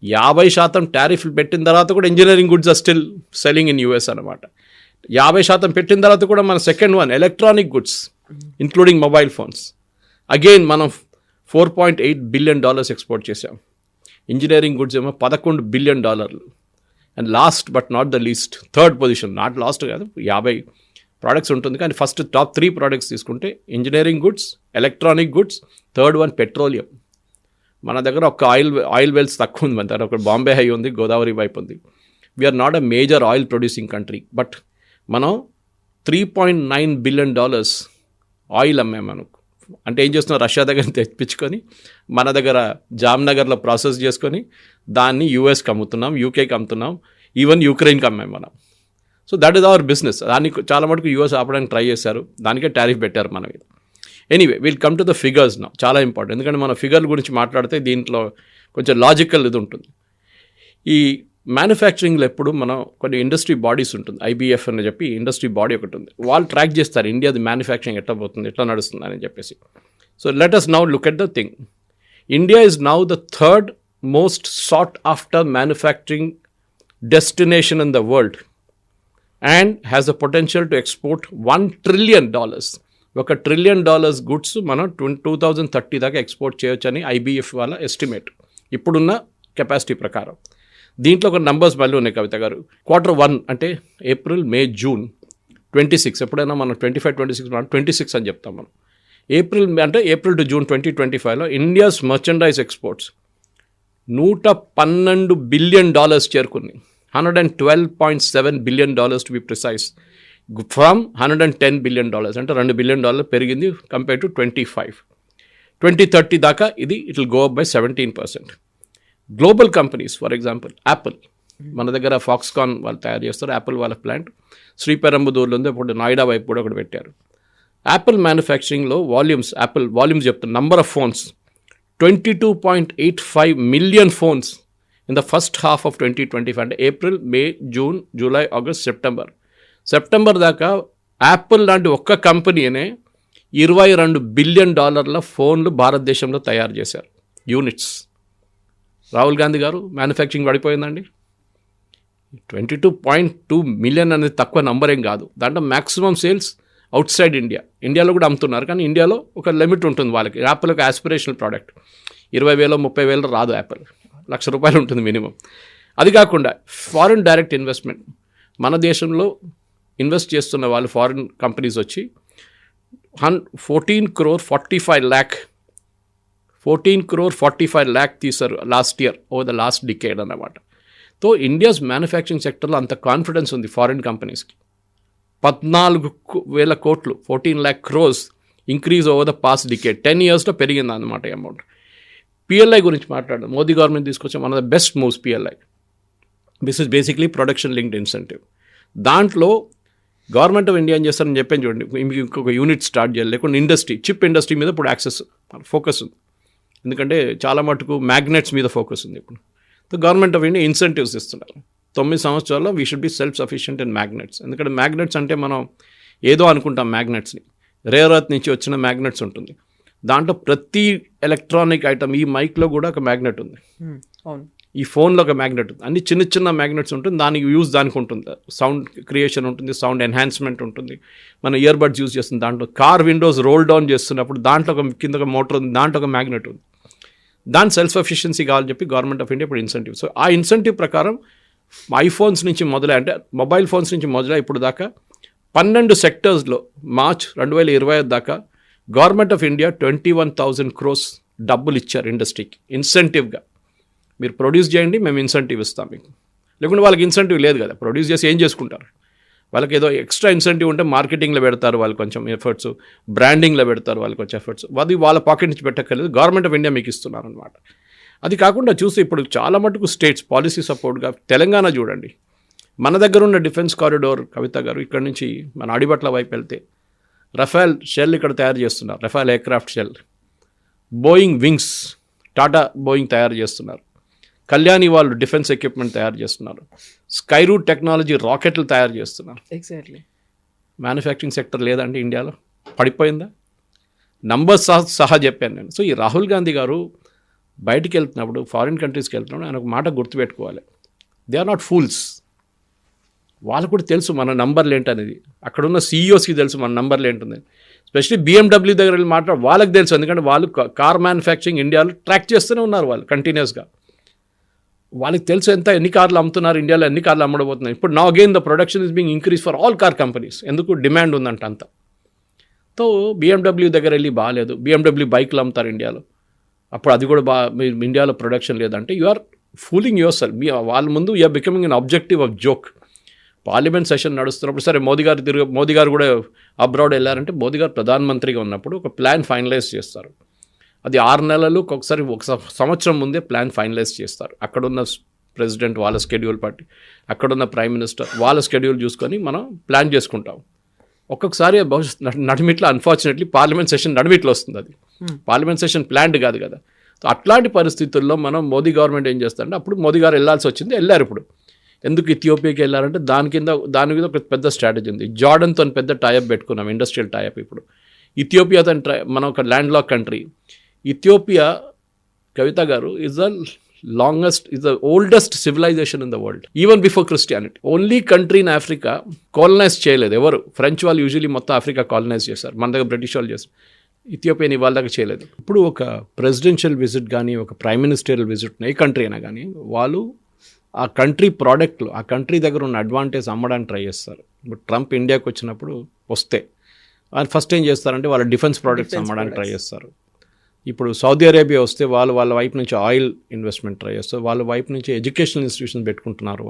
50% టారిఫ్లు పెట్టిన తర్వాత కూడా engineering goods are still selling in US అనమాట. 50% పెట్టిన తర్వాత కూడా మన second one electronic goods including mobile phones again మనం $4.8 బిలియన్ ఎక్స్పోర్ట్ చేసాం. ఇంజనీరింగ్ గుడ్స్ ఏమో $11 billion. And last but not the least third position, not last కాదు, 50 ప్రోడక్ట్స్ ఉంటుంది కానీ ఫస్ట్ టాప్ 3 ప్రోడక్ట్స్ తీసుకుంటే engineering goods, electronic goods, third one petroleum. మన దగ్గర ఒక ఆయిల్ వెల్స్ తక్కువ ఉంది. మన దగ్గర ఒక బాంబే హై ఉంది, గోదావరి వైపు ఉంది. We're not a major oil producing country, but మనం $3.9 బిలియన్ ఆయిల్ అమ్మాము మనకు. అంటే ఏం చేస్తున్నాం, రష్యా దగ్గర తెప్పించుకొని మన దగ్గర జామ్నగర్లో ప్రాసెస్ చేసుకొని దాన్ని యూఎస్కి అమ్ముతున్నాం, యూకేకి అమ్ముతున్నాం, ఈవెన్ యూక్రెయిన్కి అమ్మాము మనం. So that is our business. దానికి చాలా మటుకు యూఎస్ ఆపడానికి ట్రై చేశారు, దానికే టారిఫ్ పెట్టారు మన మీద. Anyway will come to the figures నా, చాలా ఇంపార్టెంట్. ఎందుకంటే మన ఫిగర్ల గురించి మాట్లాడితే దీంట్లో కొంచెం లాజికల్ ఇది ఉంటుంది. ఈ మ్యానుఫ్యాక్చరింగ్లో ఎప్పుడు మనం కొన్ని ఇండస్ట్రీ బాడీస్ ఉంటుంది, ఐబీఎఫ్ అని చెప్పి ఇండస్ట్రీ బాడీ ఒకటి ఉంది. వాళ్ళు ట్రాక్ చేస్తారు ఇండియాది మ్యానుఫ్యాక్చరింగ్ ఎట్లా పోతుంది, ఎట్లా నడుస్తుంది అని చెప్పేసి. So let us now look at the thing. India is now the third most short after manufacturing destination in the world and has the potential to export $1 trillion. $1 trillion goods మనం 2030 దాకా ఎక్స్పోర్ట్ చేయొచ్చు అని ఐబీఎఫ్ వాళ్ళ ఎస్టిమేట్ ఇప్పుడున్న కెపాసిటీ ప్రకారం. దీంట్లో ఒక నంబర్స్ మళ్ళీ ఉన్నాయి కవిత గారు. Q1 అంటే ఏప్రిల్, మే, జూన్ 26, ఎప్పుడైనా మనం 25-26 మనం 26 అని చెప్తాం మనం. ఏప్రిల్ టు జూన్ 2025లో ఇండియాస్ మర్చెండైజ్ ఎక్స్పోర్ట్స్ $112 బిలియన్ చేరుకున్నాయి. $112.7 billion to be precise, from $110 billion, అంటే $2 బిలియన్ పెరిగింది కంపేర్ టు 2030 దాకా ఇది it will go up by 17%. Global companies for example Apple, మన దగ్గర ఫాక్స్కాన్ వాళ్ళు తయారు చేస్తారు, యాపిల్ వాళ్ళ ప్లాంట్ శ్రీపెరంబదూర్లో ఉంది, ఇప్పుడు నాయిడా వైపు కూడా ఒకటి పెట్టారు. యాపిల్ మ్యానుఫ్యాక్చరింగ్లో యాపిల్ వాల్యూమ్స్ చెప్తారు. Number of phones 22.85 million phones in the first half of 2025, అంటే ఏప్రిల్, మే, జూన్, జూలై, ఆగస్ట్, సెప్టెంబర్ దాకా యాపిల్ లాంటి ఒక్క కంపెనీనే $22 బిలియన్ ఫోన్లు భారతదేశంలో తయారు చేశారు, యూనిట్స్. రాహుల్ గాంధీ గారు మ్యానుఫ్యాక్చరింగ్ పడిపోయిందండి. 22.2 మిలియన్ అనేది తక్కువ నంబర్ ఏం కాదు. దాంట్లో మ్యాక్సిమం సేల్స్ అవుట్ సైడ్ ఇండియాలో కూడా అమ్ముతున్నారు, కానీ ఇండియాలో ఒక లిమిట్ ఉంటుంది వాళ్ళకి. యాపిల్ ఒక యాస్పిరేషనల్ ప్రోడక్ట్, 20,000-30,000 రాదు. యాపిల్ ₹1,00,000 ఉంటుంది మినిమం. అది కాకుండా ఫారిన్ డైరెక్ట్ ఇన్వెస్ట్మెంట్, మన దేశంలో ఇన్వెస్ట్ చేస్తున్న వాళ్ళు ఫారిన్ కంపెనీస్ వచ్చి 14 crore 45 lakh తీశారు last year, over the last decade అన్నమాట. సో ఇండియాస్ మ్యానుఫ్యాక్చరింగ్ సెక్టర్లో అంత కాన్ఫిడెన్స్ ఉంది ఫారిన్ కంపెనీస్కి. 14,000 కోట్లు, 14 lakh crores increase over the past decade, 10 yearsలో పెరిగింది అన్నమాట ఈ అమౌంట్. పిఎల్ఐ గురించి మాట్లాడడం, మోదీ గవర్నమెంట్ తీసుకొచ్చే one of the best moves PLI. This is basically production linked incentive. దాంట్లో గవర్నమెంట్ ఆఫ్ ఇండియా ఏం చేస్తారని చెప్పాను చూడండి, మీకు ఇంకొక యూనిట్ స్టార్ట్ చేయాలి, లేకుంటే చిప్ ఇండస్ట్రీ మీద ఇప్పుడు ఫోకస్ ఉంది. ఎందుకంటే చాలా మటుకు మ్యాగ్నెట్స్ మీద ఫోకస్ ఉంది ఇప్పుడు. So government of India incentives ఇస్తున్నారు. 9 సంవత్సరాల్లో we should be self sufficient in magnets. ఎందుకంటే మ్యాగ్నెట్స్ అంటే మనం ఏదో అనుకుంటాం, మ్యాగ్నెట్స్ని రేర్ ఎర్త్ నుంచి వచ్చిన మ్యాగ్నెట్స్ ఉంటుంది. దాంట్లో ప్రతి ఎలక్ట్రానిక్ ఐటమ్, ఈ మైక్లో కూడా ఒక మ్యాగ్నెట్ ఉంది, ఈ ఫోన్లో ఒక మ్యాగ్నెట్ ఉంది, అన్ని చిన్న మ్యాగ్నెట్స్ ఉంటుంది. దానికి యూజ్ దానికి ఉంటుంది, సౌండ్ క్రియేషన్ ఉంటుంది, సౌండ్ ఎన్హాన్స్మెంట్ ఉంటుంది. మన ఇయర్ బడ్స్ యూజ్ చేస్తుంది. దాంట్లో కార్ విండోస్ రోల్ డౌన్ చేస్తున్నప్పుడు దాంట్లో ఒక కింద ఒక మోటార్ ఉంది, దాంట్లో ఒక మ్యాగ్నెట్ ఉంది. దాని సెల్ఫ్ సఫిషియన్సీ కావాలని చెప్పి గవర్నమెంట్ ఆఫ్ ఇండియా ఇప్పుడు ఇన్సెంటివ్. సో ఆ ఇన్సెంటివ్ ప్రకారం ఐఫోన్స్ నుంచి మొదలై, అంటే మొబైల్ ఫోన్స్ నుంచి మొదలై ఇప్పుడు దాకా 12 సెక్టర్స్లో మార్చ్ 2025 దాకా గవర్నమెంట్ ఆఫ్ ఇండియా 21,000 crores డబ్బులు ఇచ్చారు ఇండస్ట్రీకి ఇన్సెంటివ్గా. మీరు ప్రొడ్యూస్ చేయండి, మేము ఇన్సెంటివ్ ఇస్తాం మీకు. లేకుంటే వాళ్ళకి ఇన్సెంటివ్ లేదు కదా, ప్రొడ్యూస్ చేసి ఏం చేసుకుంటారు? వాళ్ళకి ఏదో ఎక్స్ట్రా ఇన్సెంటివ్ ఉంటే మార్కెటింగ్లో పెడతారు వాళ్ళు కొంచెం ఎఫర్ట్స్, బ్రాండింగ్లో పెడతారు వాళ్ళు కొంచెం ఎఫర్ట్స్. అది వాళ్ళ పాకెట్ నుంచి పెట్టక్కర్లేదు, గవర్నమెంట్ ఆఫ్ ఇండియా మీకు ఇస్తున్నారు అనమాట. అది కాకుండా చూస్తే ఇప్పుడు చాలా మటుకు స్టేట్స్ పాలసీ సపోర్ట్గా, తెలంగాణ చూడండి, మన దగ్గర ఉన్న డిఫెన్స్ కారిడోర్ కవిత గారు, ఇక్కడ నుంచి మన అడిబట్ల వైపు వెళ్తే రఫేల్ షెల్ ఇక్కడ తయారు చేస్తున్నారు, Rafale aircraft shell. Boeing wings, Tata Boeing తయారు చేస్తున్నారు. కళ్యాణి వాళ్ళు డిఫెన్స్ ఎక్విప్మెంట్ తయారు చేస్తున్నారు. స్కై రూట్ టెక్నాలజీ రాకెట్లు తయారు చేస్తున్నారు. ఎగ్జాక్ట్లీ. మ్యానుఫ్యాక్చరింగ్ సెక్టర్ లేదంటే ఇండియాలో పడిపోయిందా? నంబర్స్ సహా చెప్పాను నేను. సో ఈ రాహుల్ గాంధీ గారు బయటికి వెళ్తున్నప్పుడు, ఫారిన్ కంట్రీస్కి వెళ్తున్నప్పుడు ఆయన ఒక మాట గుర్తుపెట్టుకోవాలి. They are not fools. వాళ్ళకు కూడా తెలుసు మన నంబర్లు ఏంటనేది. అక్కడున్న సీఈఓస్కి తెలుసు మన నంబర్లు ఏంటనేది. స్పెషల్లీ BMW దగ్గర వెళ్ళి వాళ్ళకి తెలుసు. ఎందుకంటే వాళ్ళు కార్ మ్యానుఫ్యాక్చరింగ్ ఇండియాలో ట్రాక్ చేస్తూనే ఉన్నారు వాళ్ళు కంటిన్యూస్గా. వాళ్ళకి తెలుసు ఎన్ని కార్లు అమ్ముతున్నారు, ఇండియాలో ఎన్ని కార్లు అమ్మడబోతున్నాయి. ఇప్పుడు now again the production is being increase for all car companies. ఎందుకు? డిమాండ్ ఉందంట అంత. సో BMW దగ్గర వెళ్ళి బాగాలేదు, BMW బైక్లు అమ్ముతారు ఇండియాలో, అప్పుడు అది కూడా మీరు ఇండియాలో ప్రొడక్షన్ లేదంటే you are fooling yourself. వాళ్ళ ముందు you are becoming an objective of joke. Parliament session నడుస్తున్నప్పుడు సరే మోదీ గారు కూడా అబ్రాడ్ వెళ్ళారంటే, మోదీ గారు ప్రధానమంత్రిగా ఉన్నప్పుడు ఒక ప్లాన్ ఫైనలైజ్ చేస్తారు. అది 6 నెలలు ఒకసారి, ఒక సంవత్సరం ముందే ప్లాన్ ఫైనలైజ్ చేస్తారు. అక్కడున్న ప్రెసిడెంట్ వాళ్ళ స్కెడ్యూల్ బట్టి, అక్కడున్న ప్రైమ్ మినిస్టర్ వాళ్ళ స్కెడ్యూల్ చూసుకొని మనం ప్లాన్ చేసుకుంటాం. ఒక్కొక్కసారి నడిమిట్లో అన్ఫార్చునేట్లీ పార్లమెంట్ సెషన్ నడిమిట్లో వస్తుంది. అది పార్లమెంట్ సెషన్ ప్లాన్డ్ కాదు కదా. సో అట్లాంటి పరిస్థితుల్లో మనం మోదీ గవర్నమెంట్ ఏం చేస్తారంటే, అప్పుడు మోదీ గారు వెళ్ళాల్సి వచ్చింది, వెళ్ళారు. ఇప్పుడు ఎందుకు ఇథియోపియాకి వెళ్ళారంటే దాని మీద ఒక పెద్ద స్ట్రాటజీ ఉంది. జార్డన్తో పెద్ద టైఅప్ పెట్టుకున్నాం, ఇండస్ట్రియల్ టైఅప్. ఇప్పుడు ఇథియోపియాతో మనం ఒక ల్యాండ్ లాక్ కంట్రీ. ఇథియోపియా, కవిత గారు, is the oldest civilisation in the world, even before Christianity. Only country in Africa colonise చేయలేదు ఎవరు. ఫ్రెంచ్ వాళ్ళు యూజువలీ మొత్తం ఆఫ్రికా కాలనైజ్ చేశారు, మన దగ్గర బ్రిటిష్ వాళ్ళు చేశారు. ఇథియోపియాని వాళ్ళ దగ్గర చేయలేదు. ఇప్పుడు ఒక ప్రెసిడెన్షియల్ విజిట్ కానీ, ఒక ప్రైమ్ మినిస్టరియల్ విజిట్, ఏ కంట్రీ అయినా కానీ, వాళ్ళు ఆ కంట్రీ ప్రోడక్ట్లు, ఆ కంట్రీ దగ్గర ఉన్న అడ్వాంటేజ్ అమ్మడానికి ట్రై చేస్తారు. ఇప్పుడు ట్రంప్ ఇండియాకి వచ్చినప్పుడు వస్తే వాళ్ళు ఫస్ట్ ఏం చేస్తారంటే వాళ్ళ డిఫెన్స్ ప్రోడక్ట్స్ అమ్మడానికి ట్రై చేస్తారు. ఇప్పుడు సౌదీ అరేబియా వస్తే వాళ్ళ వైపు నుంచి ఆయిల్ ఇన్వెస్ట్మెంట్ ట్రై చేస్తారు, వాళ్ళ వైపు నుంచి ఎడ్యుకేషనల్ ఇన్స్టిట్యూషన్స్ పెట్టుకుంటున్నారు.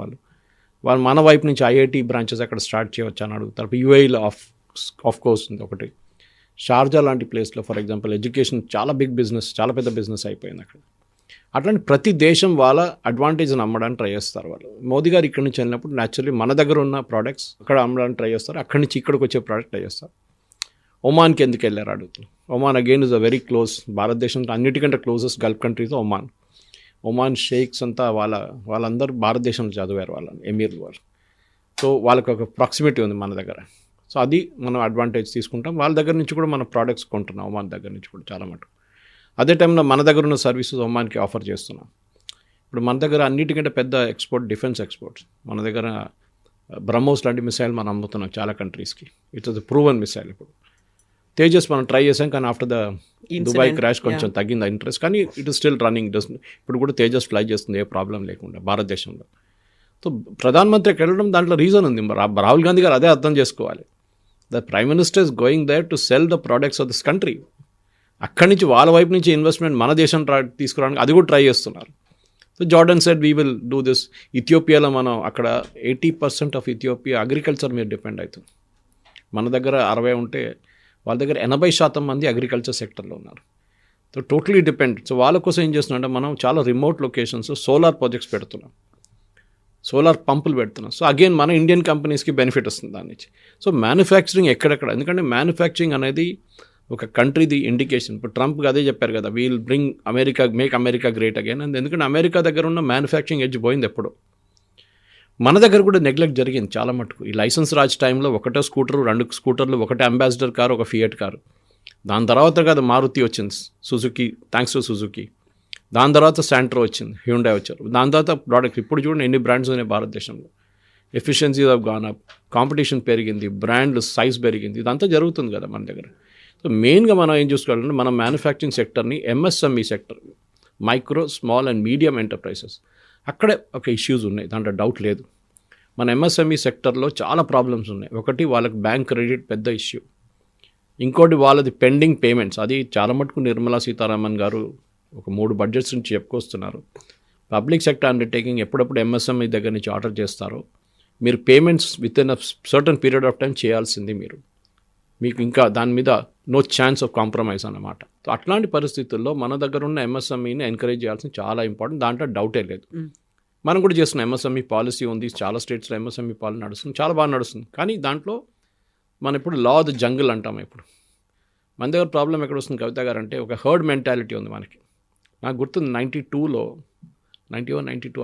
వాళ్ళు మన వైపు నుంచి IIT బ్రాంచెస్ అక్కడ స్టార్ట్ చేయవచ్చు అని అడుగుతారు. UAEలో ఆఫ్ కోర్స్ ఉంది ఒకటి. షార్జా లాంటి ప్లేస్లో ఫర్ ఎగ్జాంపుల్ ఎడ్యుకేషన్ చాలా చాలా పెద్ద బిజినెస్ అయిపోయింది అక్కడ. అట్లాంటి ప్రతి దేశం వాళ్ళ అడ్వాంటేజ్ని అమ్మడానికి ట్రై చేస్తారు వాళ్ళు. మోదీ గారు ఇక్కడి నుంచి వెళ్ళినప్పుడు న్యాచురల్లీ మన దగ్గర ఉన్న ప్రోడక్ట్స్ అక్కడ అమ్మడానికి ట్రై చేస్తారు, అక్కడి నుంచి ఇక్కడికి వచ్చే ప్రోడక్ట్ ట్రై చేస్తారు. ఒమాన్కి ఎందుకు వెళ్ళారు అడుగుతారు. Oman again is a very close, భారతదేశంతో అన్నిటికంటే closest Gulf countries Oman shakes అంతా వాళ్ళందరూ భారతదేశంలో చదివారు, వాళ్ళ ఎమీర్లు వాళ్ళు. సో వాళ్ళకి ఒక ప్రాక్సిమిటీ ఉంది మన దగ్గర. సో అది మనం అడ్వాంటేజ్ తీసుకుంటాం. వాళ్ళ దగ్గర నుంచి కూడా మన ప్రోడక్ట్స్ కొంటున్నాం, ఒమాన్ దగ్గర నుంచి కూడా చాలా మటుకు. అదే టైంలో మన దగ్గర ఉన్న సర్వీసెస్ ఒమాన్కి ఆఫర్ చేస్తున్నాం. ఇప్పుడు మన దగ్గర అన్నిటికంటే పెద్ద ఎక్స్పోర్ట్ డిఫెన్స్ ఎక్స్పోర్ట్స్. మన దగ్గర బ్రహ్మోస్ లాంటి మిసైల్ మనం అమ్ముతున్నాం చాలా కంట్రీస్కి. It was proven missile. ఇప్పుడు తేజస్ మనం ట్రై చేసాం, కానీ ఆఫ్టర్ ద దుబాయ్ క్రాష్ కొంచెం తగ్గింది ఇంట్రెస్ట్, కానీ ఇట్ ఇస్ స్టిల్ రన్నింగ్. ఇప్పుడు కూడా తేజస్ ఫ్లై చేస్తుంది ఏ ప్రాబ్లం లేకుండా భారతదేశంలో. సో ప్రధానమంత్రికి వెళ్ళడం దాంట్లో రీజన్ ఉంది. రాహుల్ గాంధీ గారు అదే అర్థం చేసుకోవాలి. The prime minister is going there to sell the products of this country. అక్కడి నుంచి వాళ్ళ వైపు నుంచి ఇన్వెస్ట్మెంట్ మన దేశం తీసుకురావడానికి అది కూడా ట్రై చేస్తున్నారు. So Jordan said we will do this. ఇథియోపియాలో మనం అక్కడ 80% ఆఫ్ ఇథియోపియా అగ్రికల్చర్ మీద డిపెండ్ అవుతుంది. మన దగ్గర 60 ఉంటే వాళ్ళ దగ్గర 80% మంది అగ్రికల్చర్ సెక్టర్లో ఉన్నారు. So totally depend. సో వాళ్ళ కోసం ఏం చేస్తున్నామంటే మనం చాలా రిమోట్ లొకేషన్స్ సోలార్ ప్రాజెక్ట్స్ పెడుతున్నాం, సోలార్ పంపులు పెడుతున్నాం. సో అగైన్ మన ఇండియన్ కంపెనీస్కి బెనిఫిట్ వస్తుంది దాని నుంచి. సో మ్యానుఫ్యాక్చరింగ్ ఎక్కడెక్కడ, ఎందుకంటే మ్యానుఫ్యాక్చరింగ్ అనేది ఒక కంట్రీది ఇండికేషన్. ఇప్పుడు ట్రంప్ అదే చెప్పారు కదా, wheel bring make America great again. And ఎందుకంటే అమెరికా దగ్గర ఉన్న మ్యానుఫ్యాక్చరింగ్ ఎడ్జ్ పోయింది ఎప్పుడు. మన దగ్గర కూడా నెగ్లెక్ట్ జరిగింది చాలా మటుకు. ఈ లైసెన్స్ రాజ్ టైంలో 1 scooter 2 స్కూటర్లు, 1 ambassador car, 1 fiat car. దాని తర్వాత కదా మారుతి వచ్చింది, సుజుకి, థ్యాంక్స్ టు సుజుకి. దాని తర్వాత శాంట్రో వచ్చింది, హ్యూండాయ్ వచ్చారు. దాని తర్వాత ప్రోడక్ట్. ఇప్పుడు చూడండి ఎన్ని బ్రాండ్స్ ఉన్నాయి భారతదేశంలో. Efficiency of gone up, competition పెరిగింది, బ్రాండ్లు సైజ్ పెరిగింది. ఇదంతా జరుగుతుంది కదా మన దగ్గర. సో మెయిన్గా మనం ఏం చూసుకోవాలంటే మన మ్యానుఫ్యాక్చరింగ్ సెక్టర్ని MSME sector, micro small and medium enterprises, అక్కడే ఒక ఇష్యూస్ ఉన్నాయి, దాంట్లో డౌట్ లేదు. మన MSME సెక్టర్లో చాలా ప్రాబ్లమ్స్ ఉన్నాయి. ఒకటి వాళ్ళకి బ్యాంక్ క్రెడిట్ పెద్ద ఇష్యూ, ఇంకోటి వాళ్ళది పెండింగ్ పేమెంట్స్. అది చాలా మటుకు నిర్మలా సీతారామన్ గారు ఒక 3 బడ్జెట్స్ నుంచి చెప్పుకొస్తున్నారు. పబ్లిక్ సెక్టర్ అండర్టేకింగ్ ఎప్పుడప్పుడు MSME దగ్గర నుంచి ఆర్డర్ చేస్తారో మీరు payments with in a certain period of time చేయాల్సింది. మీకు ఇంకా దాని మీద నో ఛాన్స్ ఆఫ్ కాంప్రమైజ్ అన్నమాట. సో అట్లాంటి పరిస్థితుల్లో మన దగ్గర ఉన్న MSMEని ఎంకరేజ్ చేయాల్సింది చాలా ఇంపార్టెంట్, దాంట్లో డౌటే లేదు. మనం కూడా చేస్తున్నాం. MSME పాలసీ ఉంది, చాలా స్టేట్స్లో MSME పాలసీ నడుస్తుంది, చాలా బాగా నడుస్తుంది. కానీ దాంట్లో మనం ఇప్పుడు లా ఆఫ్ ద జంగిల్ అంటాం. ఇప్పుడు మన దగ్గర ప్రాబ్లం ఎక్కడ వస్తుంది కవిత గారు అంటే, ఒక హర్డ్ మెంటాలిటీ ఉంది మనకి. నాకు గుర్తుంది 92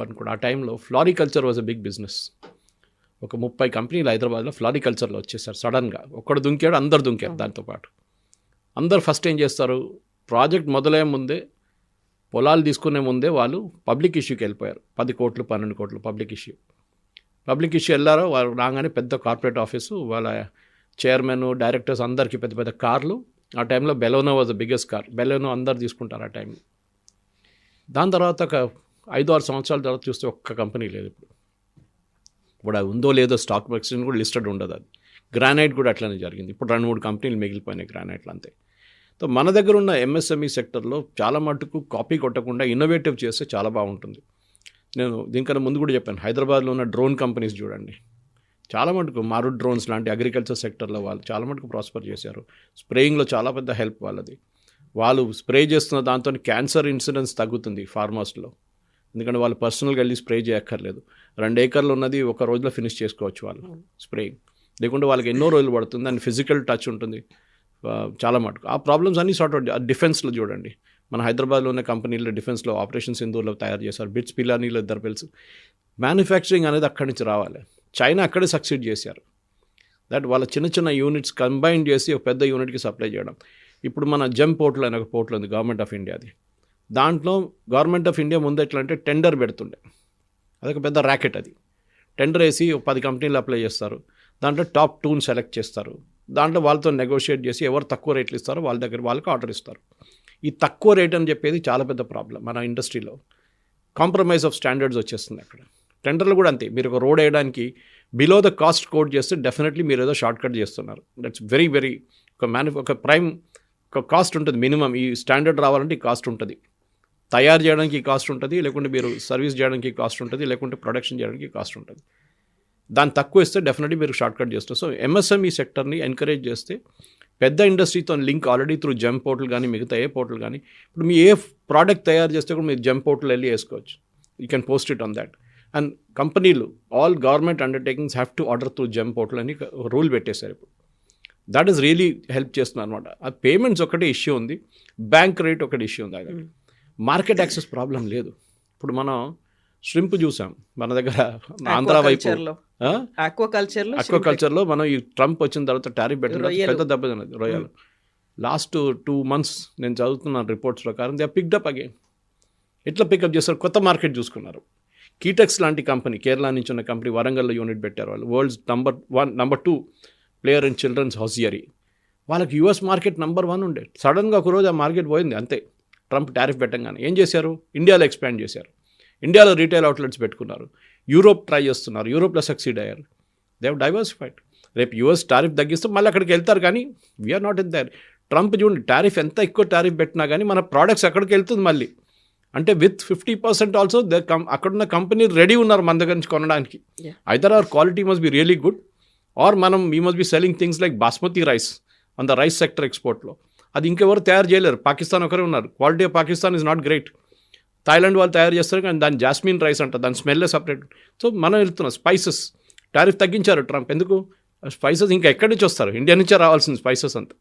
అనుకోండి, ఆ టైంలో ఫ్లారికల్చర్ వాజ్ అ బిగ్ బిజినెస్. ఒక 30 కంపెనీలు హైదరాబాద్లో ఫ్లారికల్చర్లో వచ్చేసారు సడన్గా. ఒక్కడు దుంకాడు, అందరు దుంకారు దాంతోపాటు. అందరు ఫస్ట్ ఏం చేస్తారు, ప్రాజెక్ట్ మొదలయ్యే ముందే, పొలాలు తీసుకునే ముందే వాళ్ళు పబ్లిక్ ఇష్యూకి వెళ్ళిపోయారు. 10 కోట్లు 12 కోట్లు పబ్లిక్ ఇష్యూ వెళ్ళారో వాళ్ళు రాగానే పెద్ద కార్పొరేట్ ఆఫీసు, వాళ్ళ చైర్మన్ డైరెక్టర్స్ అందరికీ పెద్ద పెద్ద కార్లు. ఆ టైంలో Baleno was the biggest car. Baleno అందరు తీసుకుంటారు ఆ టైంలో. దాని తర్వాత ఒక 5-6 సంవత్సరాల తర్వాత చూస్తే ఒక్క కంపెనీ లేదు ఇప్పుడు అది ఉందో లేదో స్టాక్ ఎక్స్చేంజ్ కూడా లిస్టెడ్ ఉండదు. అది గ్రానైట్ కూడా అట్లనే జరిగింది. ఇప్పుడు 2-3 కంపెనీలు మిగిలిపోయినాయి గ్రానైట్లు అంతే. సో మన దగ్గర ఉన్న ఎంఎస్ఎంఈ సెక్టర్లో చాలా మటుకు కాపీ కొట్టకుండా ఇన్నోవేటివ్ చేస్తే చాలా బాగుంటుంది. నేను దీనికన్నా ముందు కూడా చెప్పాను, హైదరాబాద్లో ఉన్న డ్రోన్ కంపెనీస్ చూడండి, చాలా మటుకు మారుడ్ డ్రోన్స్ లాంటి అగ్రికల్చర్ సెక్టర్లో వాళ్ళు చాలా మటుకు ప్రాస్పర్ చేశారు. స్ప్రేయింగ్లో చాలా పెద్ద హెల్ప్ వాళ్ళది. వాళ్ళు స్ప్రే చేస్తున్న దాంతో క్యాన్సర్ ఇన్సిడెన్స్ తగ్గుతుంది ఫార్మర్స్లో, ఎందుకంటే వాళ్ళు పర్సనల్గా వెళ్ళి స్ప్రే చేయక్కర్లేదు. 2 ఏకర్లు ఉన్నది ఒక రోజులో ఫినిష్ చేసుకోవచ్చు వాళ్ళు స్ప్రేయింగ్. లేకుంటే వాళ్ళకి ఎన్నో రోజులు పడుతుంది అండ్ ఫిజికల్ టచ్ ఉంటుంది చాలా మటుకు. ఆ ప్రాబ్లమ్స్ అన్నీ సార్ట్ అవుట్. డిఫెన్స్లో చూడండి, మన హైదరాబాద్లో ఉన్న కంపెనీలో డిఫెన్స్లో ఆపరేషన్ సింధూర్లో తయారు చేశారు, బిట్స్ పిలానీలో ఇద్దరు పిల్స్. మ్యానుఫ్యాక్చరింగ్ అనేది అక్కడి నుంచి రావాలి. చైనా అక్కడే సక్సీడ్ చేశారు. దట్ వాళ్ళ చిన్న చిన్న యూనిట్స్ కంబైన్ చేసి ఒక పెద్ద యూనిట్కి సప్లై చేయడం. ఇప్పుడు మన జెమ్ పోర్టల్ అనే ఒక పోర్టల్ ఉంది గవర్నమెంట్ ఆఫ్ ఇండియాది. దాంట్లో గవర్నమెంట్ ఆఫ్ ఇండియా ముందు ఎట్లా అంటే టెండర్ పెడుతుండే, అదొక పెద్ద ర్యాకెట్. అది టెండర్ వేసి 10 కంపెనీలు అప్లై చేస్తారు, దాంట్లో టాప్ 2ని సెలెక్ట్ చేస్తారు, దాంట్లో వాళ్ళతో నెగోషియేట్ చేసి ఎవరు తక్కువ రేట్లు ఇస్తారో వాళ్ళ దగ్గర వాళ్ళకి ఆర్డర్ ఇస్తారు. ఈ తక్కువ రేట్ అని చెప్పేది చాలా పెద్ద ప్రాబ్లం మన ఇండస్ట్రీలో. కాంప్రమైజ్ ఆఫ్ స్టాండర్డ్స్ వచ్చేస్తుంది అక్కడ. టెండర్లు కూడా అంతే, మీరు ఒక రోడ్ వేయడానికి బిలో ద కాస్ట్ కోడ్ చేస్తే డెఫినెట్లీ మీరు ఏదో షార్ట్ కట్ చేస్తున్నారు. దట్స్ వెరీ వెరీ ఒక ప్రైమ్ ఒక కాస్ట్ ఉంటుంది మినిమం. ఈ స్టాండర్డ్ రావాలంటే ఈ కాస్ట్ ఉంటుంది, తయారు చేయడానికి కాస్ట్ ఉంటుంది, లేకుంటే మీరు సర్వీస్ చేయడానికి కాస్ట్ ఉంటుంది, లేకుంటే ప్రొడక్షన్ చేయడానికి కాస్ట్ ఉంటుంది. దాన్ని తక్కువ ఇస్తే డెఫినెట్లీ మీరు షార్ట్ కట్ చేస్తారు. సో ఎంఎస్ఎంఈ సెక్టర్ని ఎంకరేజ్ చేస్తే పెద్ద ఇండస్ట్రీతో link already through GeM portal కానీ మిగతా ఏ పోర్టల్ కానీ, ఇప్పుడు మీ ఏ ప్రోడక్ట్ తయారు చేస్తే కూడా మీరు జెమ్ పోర్టల్ వెళ్ళి వేసుకోవచ్చు. You can post it on that. And కంపెనీలు all government undertakings have to order through GeM portal అని రూల్ పెట్టేశారు ఇప్పుడు. దట్ ఈస్ రియలీ హెల్ప్ చేస్తుంది అనమాట. ఆ పేమెంట్స్ ఒకటే ఇష్యూ ఉంది, బ్యాంక్ రేట్ ఒకటి ఇష్యూ ఉంది. అక్కడ మార్కెట్ యాక్సెస్ ప్రాబ్లం లేదు. ఇప్పుడు మనం ష్రింప్ చూసాం మన దగ్గర ఆంధ్ర వైపు, ఆక్వాకల్చర్లో మనం ఈ ట్రంప్ వచ్చిన తర్వాత టారిఫ్ పెట్టిన పెద్ద దెబ్బ తిన్నది రొయ్యలు. లాస్ట్ 2 months నేను చదువుతున్నాను రిపోర్ట్స్ ప్రకారం దే పిక్డప్ అగైన్. ఎట్లా పికప్ చేస్తారు, కొత్త మార్కెట్ చూసుకున్నారు. కీటెక్స్ లాంటి కంపెనీ, కేరళ నుంచి ఉన్న కంపెనీ వరంగల్లో యూనిట్ పెట్టారు వాళ్ళు. World's number 2 player in children's hosiery. వాళ్ళకి యూఎస్ మార్కెట్ నంబర్ 1 ఉండే. సడన్గా ఒకరోజు ఆ మార్కెట్ పోయింది అంతే. ట్రంప్ టారిఫ్ పెట్టంగానే ఏం చేశారు, ఇండియాలో ఎక్స్పాండ్ చేశారు. ఇండియాలో రీటైల్ అవుట్లెట్స్ పెట్టుకున్నారు. యూరోప్ ట్రై చేస్తున్నారు, యూరోప్లో సక్సీడ్ అయ్యారు. They have diversified. రేపు యూఎస్ టారిఫ్ తగ్గిస్తే మళ్ళీ అక్కడికి వెళ్తారు, కానీ we're not in there. Trump చూడండి, టారిఫ్ ఎంత ఎక్కువ టారిఫ్ పెట్టినా కానీ మన ప్రోడక్ట్స్ అక్కడికి వెళ్తుంది మళ్ళీ. అంటే విత్ 50% ఆల్సో అక్కడున్న కంపెనీ రెడీ ఉన్నారు మన దగ్గర నుంచి కొనడానికి. Either our quality must be really good or we must be selling things like basmati rice on the rice sector ఎక్స్పోర్ట్లో. అది ఇంకెవరు తయారు చేయలేరు, పాకిస్తాన్ ఒకరే ఉన్నారు. Quality of Pakistan is not great. Thailand వాళ్ళు తయారు చేస్తారు, కానీ దాని జాస్మిన్ రైస్ అంట, దాని స్మెల్లే సపరేట్. సో మనం వెళ్తున్నాం. స్పైసెస్ టారిఫ్ తగ్గించారు ట్రంప్. ఎందుకు, స్పైసెస్ ఇంకా ఎక్కడి నుంచి వస్తారు, ఇండియా నుంచే రావాల్సింది స్పైసెస్ అంతా.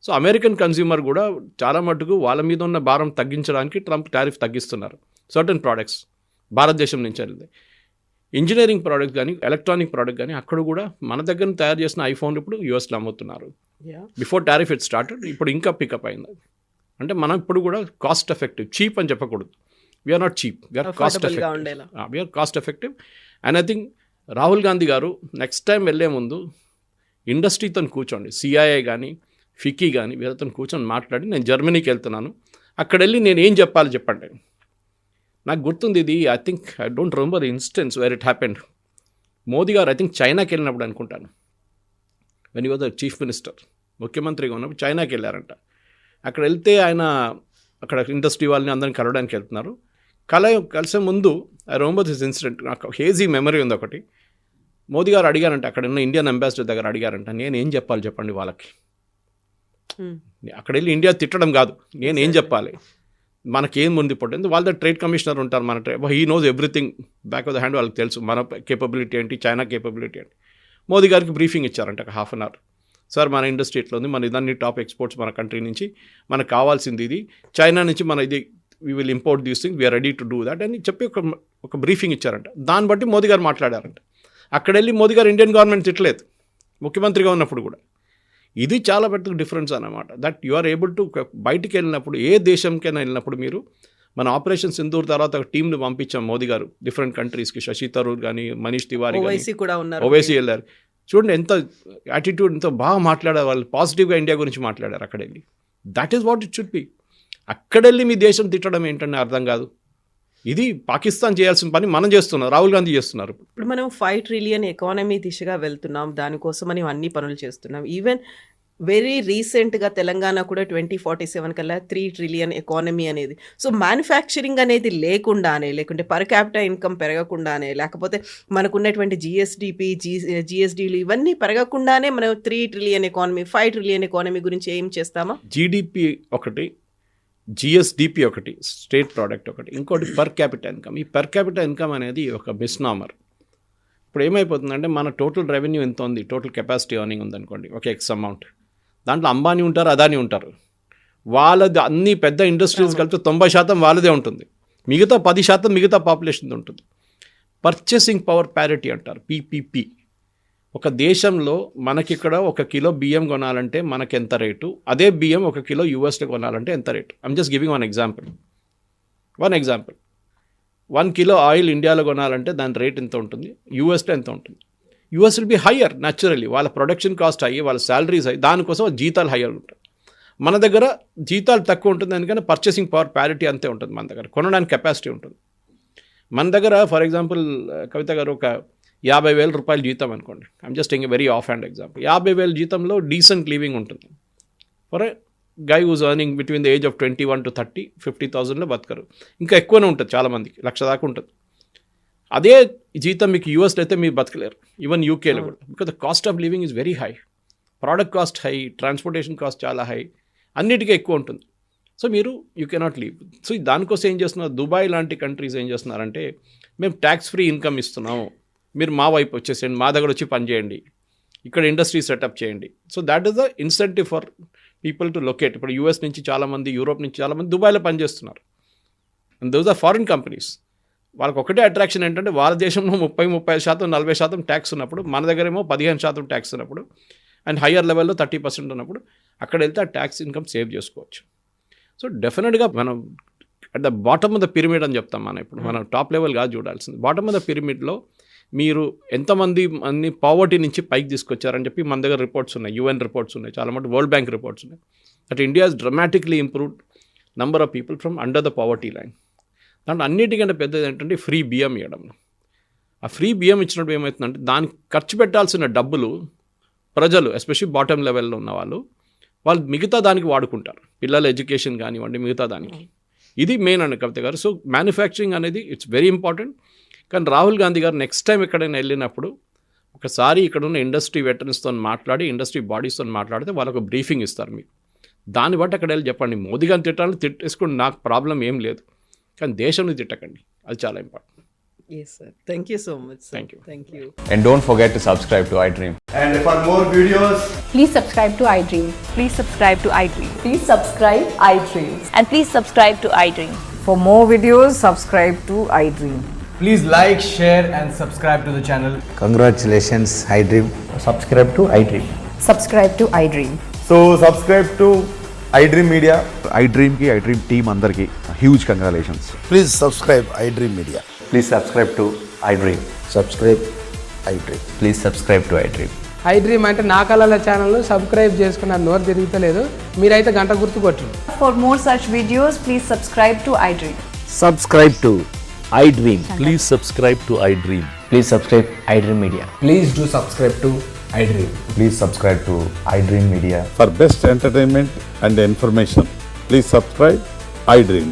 సో అమెరికన్ కన్స్యూమర్ కూడా చాలా మటుకు వాళ్ళ మీద ఉన్న భారం తగ్గించడానికి ట్రంప్ టారిఫ్ తగ్గిస్తున్నారు. సర్టన్ ప్రోడక్ట్స్ భారతదేశం నుంచి వెళ్ళింది. ఇంజనీరింగ్ ప్రోడక్ట్ కానీ ఎలక్ట్రానిక్ ప్రోడక్ట్ కానీ అక్కడ కూడా మన దగ్గర తయారు చేసిన ఐఫోన్ ఇప్పుడు యూఎస్లో అమ్ముతున్నారు. Before tariff it started. ఇప్పుడు ఇంకా పికప్ అయింది. అంటే మనం ఇప్పుడు కూడా కాస్ట్ ఎఫెక్టివ్, చీప్ అని చెప్పకూడదు. We're not cheap, we're cost effective. We're cost effective. And I think Rahul Gandhi గారు నెక్స్ట్ టైం వెళ్ళే ముందు ఇండస్ట్రీతో కూర్చోండి, సిఐఐ కానీ ఫికీ కానీ వీళ్ళతో కూర్చొని మాట్లాడి, నేను జర్మనీకి వెళ్తున్నాను, అక్కడ వెళ్ళి నేను ఏం చెప్పాలి చెప్పండి. నాకు గుర్తుంది ఇది, I think I don't remember instance wear it happened. Modi గారు ఐ థింక్ చైనాకి వెళ్ళినప్పుడు అనుకుంటాను, when you was the chief minister, ముఖ్యమంత్రిగా ఉన్నప్పుడు చైనాకి వెళ్ళారంట. అక్కడ వెళ్తే ఆయన అక్కడ ఇండస్ట్రీ వాళ్ళని అందరిని కలవడానికి వెళ్తున్నారు. కలిసే ముందు ఐ రిమెంబర్ దిస్ ఇన్సిడెంట్, నాకు హేజీ మెమరీ ఉంది ఒకటి. మోదీ గారు అడిగారంట, అక్కడ ఉన్న ఇండియన్ అంబాసిడర్ దగ్గర అడిగారంట, నేను ఏం చెప్పాలి చెప్పండి వాళ్ళకి. అక్కడ వెళ్ళి ఇండియా తిట్టడం కాదు, నేను ఏం చెప్పాలి, మనకేం ముందు పడుతుంది. వాళ్ళ ట్రేడ్ కమిషనర్ ఉంటారు, మన he knows everything back of the hand, వాళ్ళకి తెలుసు మన కేపబిలిటీ ఏంటి, చైనా కేపబిలిటీ ఏంటి. మోదీ గారికి బ్రీఫింగ్ ఇచ్చారంట ఒక 1/2 hour. సార్ మన ఇండస్ట్రీ ఎట్లా ఉంది, మన ఇదాన్ని టాప్ ఎక్స్పోర్ట్స్ మన కంట్రీ నుంచి, మనకు కావాల్సింది ఇది, చైనా నుంచి మన ఇది we will import these things, we're ready to do that అని చెప్పి ఒక బ్రీఫింగ్ ఇచ్చారంట. దాన్ని బట్టి మోదీ గారు మాట్లాడారంట. అక్కడ వెళ్ళి మోదీ గారు ఇండియన్ గవర్నమెంట్ తిట్టలేదు ముఖ్యమంత్రిగా ఉన్నప్పుడు కూడా. ఇది చాలా పెద్ద డిఫరెన్స్ అన్నమాట. That you are able to బయటికి వెళ్ళినప్పుడు ఏ దేశంకైనా వెళ్ళినప్పుడు మీరు మన ఆపరేషన్ సింధూర్ తర్వాత ఒక టీంని పంపించాం మోదీ గారు డిఫరెంట్ కంట్రీస్కి. శశి థరూర్ కానీ మనీష్ తివారీ ఓవైసీ కూడా ఉన్నారు, ఓవైసీ వెళ్ళారు. చూడండి ఎంత యాటిట్యూడ్, ఎంత బాగా మాట్లాడారు వాళ్ళు, పాజిటివ్గా ఇండియా గురించి మాట్లాడారు అక్కడ వెళ్ళి. That is what it should be. అక్కడెళ్ళి మీ దేశం తిట్టడం ఏంటంటే అర్థం కాదు. ఇది పాకిస్తాన్ చేయాల్సిన పని మనం చేస్తున్నాం, రాహుల్ గాంధీ చేస్తున్నారు. ఇప్పుడు మనం 5 ట్రిలియన్ ఎకానమీ దిశగా వెళ్తున్నాం, దానికోసం మనం అన్ని పనులు చేస్తున్నాం. ఈవెన్ వెరీ రీసెంట్గా తెలంగాణ కూడా 2047 కల్లా 3 ట్రిలియన్ ఎకానమీ అనేది. సో మ్యానుఫ్యాక్చరింగ్ అనేది లేకుంటే పర్ క్యాపిటల్ ఇన్కమ్ పెరగకుండానే, లేకపోతే మనకున్నటువంటి జిఎస్డీలు ఇవన్నీ పెరగకుండానే మనం 3 ట్రిలియన్ ఎకానమీ 5 ట్రిలియన్ ఎకానమీ గురించి ఏం చేస్తామా? జీడిపి ఒకటి, జిఎస్డిపి ఒకటి, స్టేట్ ప్రోడక్ట్ ఒకటి, ఇంకోటి పర్ క్యాపిటల్ ఇన్కమ్. ఈ పర్ క్యాపిటల్ ఇన్కమ్ అనేది ఒక మిస్నామర్. ఇప్పుడు ఏమైపోతుందంటే మన టోటల్ రెవెన్యూ ఎంత ఉంది, టోటల్ కెపాసిటీ ఎర్నింగ్ ఉందనుకోండి, ఒక ఎక్స్ అమౌంట్, దాంట్లో అంబానీ ఉంటారు, అదానీ ఉంటారు. వాళ్ళది అన్ని పెద్ద ఇండస్ట్రీస్ కలిపితే 90% వాళ్ళదే ఉంటుంది, మిగతా 10% మిగతా పాపులేషన్ ఉంటుంది. పర్చేసింగ్ పవర్ ప్యారిటీ అంటారు, పీపీపీ. ఒక దేశంలో మనకిక్కడ 1 కిలో బియ్యం కొనాలంటే మనకి ఎంత రేటు, అదే బియ్యం 1 కిలో యూఎస్లో కొనాలంటే ఎంత rate. I'm just giving one example. 1 kilo oil ఇండియాలో కొనాలంటే దాని రేట్ ఎంత ఉంటుంది, యూఎస్లో ఎంత ఉంటుంది. US will be higher naturally, వాళ్ళ ప్రొడక్షన్ కాస్ట్ హై, వాళ్ళ శాలరీస్ హై, దానికోసం జీతాలు హయ్యర్ ఉంటాయి. మన దగ్గర జీతాలు తక్కువ ఉంటుంది, అందుకని పర్చేసింగ్ పవర్ ప్యారిటీ అంతే ఉంటుంది మన దగ్గర, కొనడానికి కెపాసిటీ ఉంటుంది. మన దగ్గర ఫర్ ఎగ్జాంపుల్ కవిత గారు ఒక 50,000 రూపాయలు జీతం అనుకోండి, I'm just taking a very off hand example. 50,000 జీతంలో డీసెంట్ లివింగ్ ఉంటుంది for a guy whose earning between the age of 21 to 30, 50,000లో బతకరు. ఇంకా ఎక్కువనే ఉంటుంది, చాలామందికి 1,00,000 దాకా ఉంటుంది. అదే జీతం మీకు యూఎస్లో అయితే మీరు బతకలేరు, ఈవెన్ యూకేలో కూడా, because the cost of living is very high, product cost high, transportation cost చాలా హై, అన్నిటికీ ఎక్కువ ఉంటుంది. సో మీరు యూ కెనాట్ లీవ్. సో దానికోసం ఏం చేస్తున్నారు, దుబాయ్ లాంటి కంట్రీస్ ఏం చేస్తున్నారంటే, మేము ట్యాక్స్ ఫ్రీ ఇన్కమ్ ఇస్తున్నాము, మీరు మా వైపు వచ్చేసేయండి, మా దగ్గర వచ్చి పనిచేయండి, ఇక్కడ ఇండస్ట్రీ సెటప్ చేయండి. So that is the incentive for people to locate. ఇప్పుడు యూఎస్ నుంచి చాలామంది, యూరోప్ నుంచి చాలామంది దుబాయ్లో పనిచేస్తున్నారు. And those are foreign companies. వాళ్ళకి ఒకటే అట్రాక్షన్ ఏంటంటే, వాళ్ళ దేశంలో 30-35%, 40% ట్యాక్స్ ఉన్నప్పుడు, మన దగ్గరేమో 15% ట్యాక్స్ ఉన్నప్పుడు, అండ్ హయ్యర్ లెవెల్లో 30% ఉన్నప్పుడు, అక్కడ వెళ్తే ఆ ట్యాక్స్ ఇన్కమ్ సేవ్ చేసుకోవచ్చు. సో డెఫినెట్గా మనం at the bottom of the pyramid అని చెప్తాం మనం. ఇప్పుడు మనం టాప్ లెవెల్ కాదు చూడాల్సింది, బాటమ్ ఆఫ్ ద పిరమిడ్లో మీరు ఎంతమంది అన్ని పావర్టీ నుంచి పైకి తీసుకొచ్చారని చెప్పి మన దగ్గర రిపోర్ట్స్ ఉన్నాయి, యూఎన్ రిపోర్ట్స్ ఉన్నాయి, చాలా మటు వరల్డ్ బ్యాంక్ రిపోర్ట్స్ ఉన్నాయి. That India has డ్రమాటిక్లీ improved number of people from under the poverty line. దాంట్లో అన్నిటికంటే పెద్దది ఏంటంటే ఫ్రీ బియ్యం ఇవ్వడం. ఆ ఫ్రీ బియ్యం ఇచ్చినప్పుడు ఏమవుతుందంటే, దానికి ఖర్చు పెట్టాల్సిన డబ్బులు ప్రజలు, ఎస్పెషల్లీ బాటమ్ లెవెల్లో ఉన్న వాళ్ళు మిగతా దానికి వాడుకుంటారు, పిల్లల ఎడ్యుకేషన్ కానివ్వండి, మిగతా దానికి. ఇది మెయిన్ అండి కవిత గారు. సో మ్యానుఫ్యాక్చరింగ్ అనేది ఇట్స్ వెరీ ఇంపార్టెంట్. కానీ రాహుల్ గాంధీ గారు నెక్స్ట్ టైం ఎక్కడైనా వెళ్ళినప్పుడు ఒకసారి ఇక్కడ ఉన్న ఇండస్ట్రీ వెటరన్స్తో మాట్లాడి, ఇండస్ట్రీ బాడీస్తో మాట్లాడితే వాళ్ళకు బ్రీఫింగ్ ఇస్తారు మీకు. దాన్ని బట్టి అక్కడ వెళ్ళి చెప్పండి, మోదీ గారిని తిట్టాలని తిట్టేసుకోండి, నాకు ప్రాబ్లం ఏం లేదు, కానీ దేశంని తిట్టకండి, అది చాలా important. Yes, sir. Thank you so much, sir. Thank you. Thank you. And don't forget to subscribe to iDream. And for more videos, Please subscribe to iDream. Please subscribe to iDream. Please subscribe iDream. And please subscribe to iDream. For more videos, subscribe to iDream. please like, share and subscribe to the channel. Congratulations, iDream. Subscribe to iDream. Subscribe to iDream. So subscribe to iDream Media. iDream ki iDream team andarki huge congratulations. Please subscribe iDream Media. Please subscribe to iDream. Subscribe iDream. Please subscribe to iDream. iDream అంటే నా కళల ఛానల్ సబ్స్క్రైబ్ చేసుకున్న నోరు తిరుగుతలేదు, మీరైతే గంట గుర్తు కొట్టండి. For more such videos, please subscribe to iDream. Subscribe to iDream. Please subscribe to iDream. Please subscribe iDream Media. Please do subscribe to iDream. Please subscribe to iDream Media. For best entertainment and information, please subscribe iDream.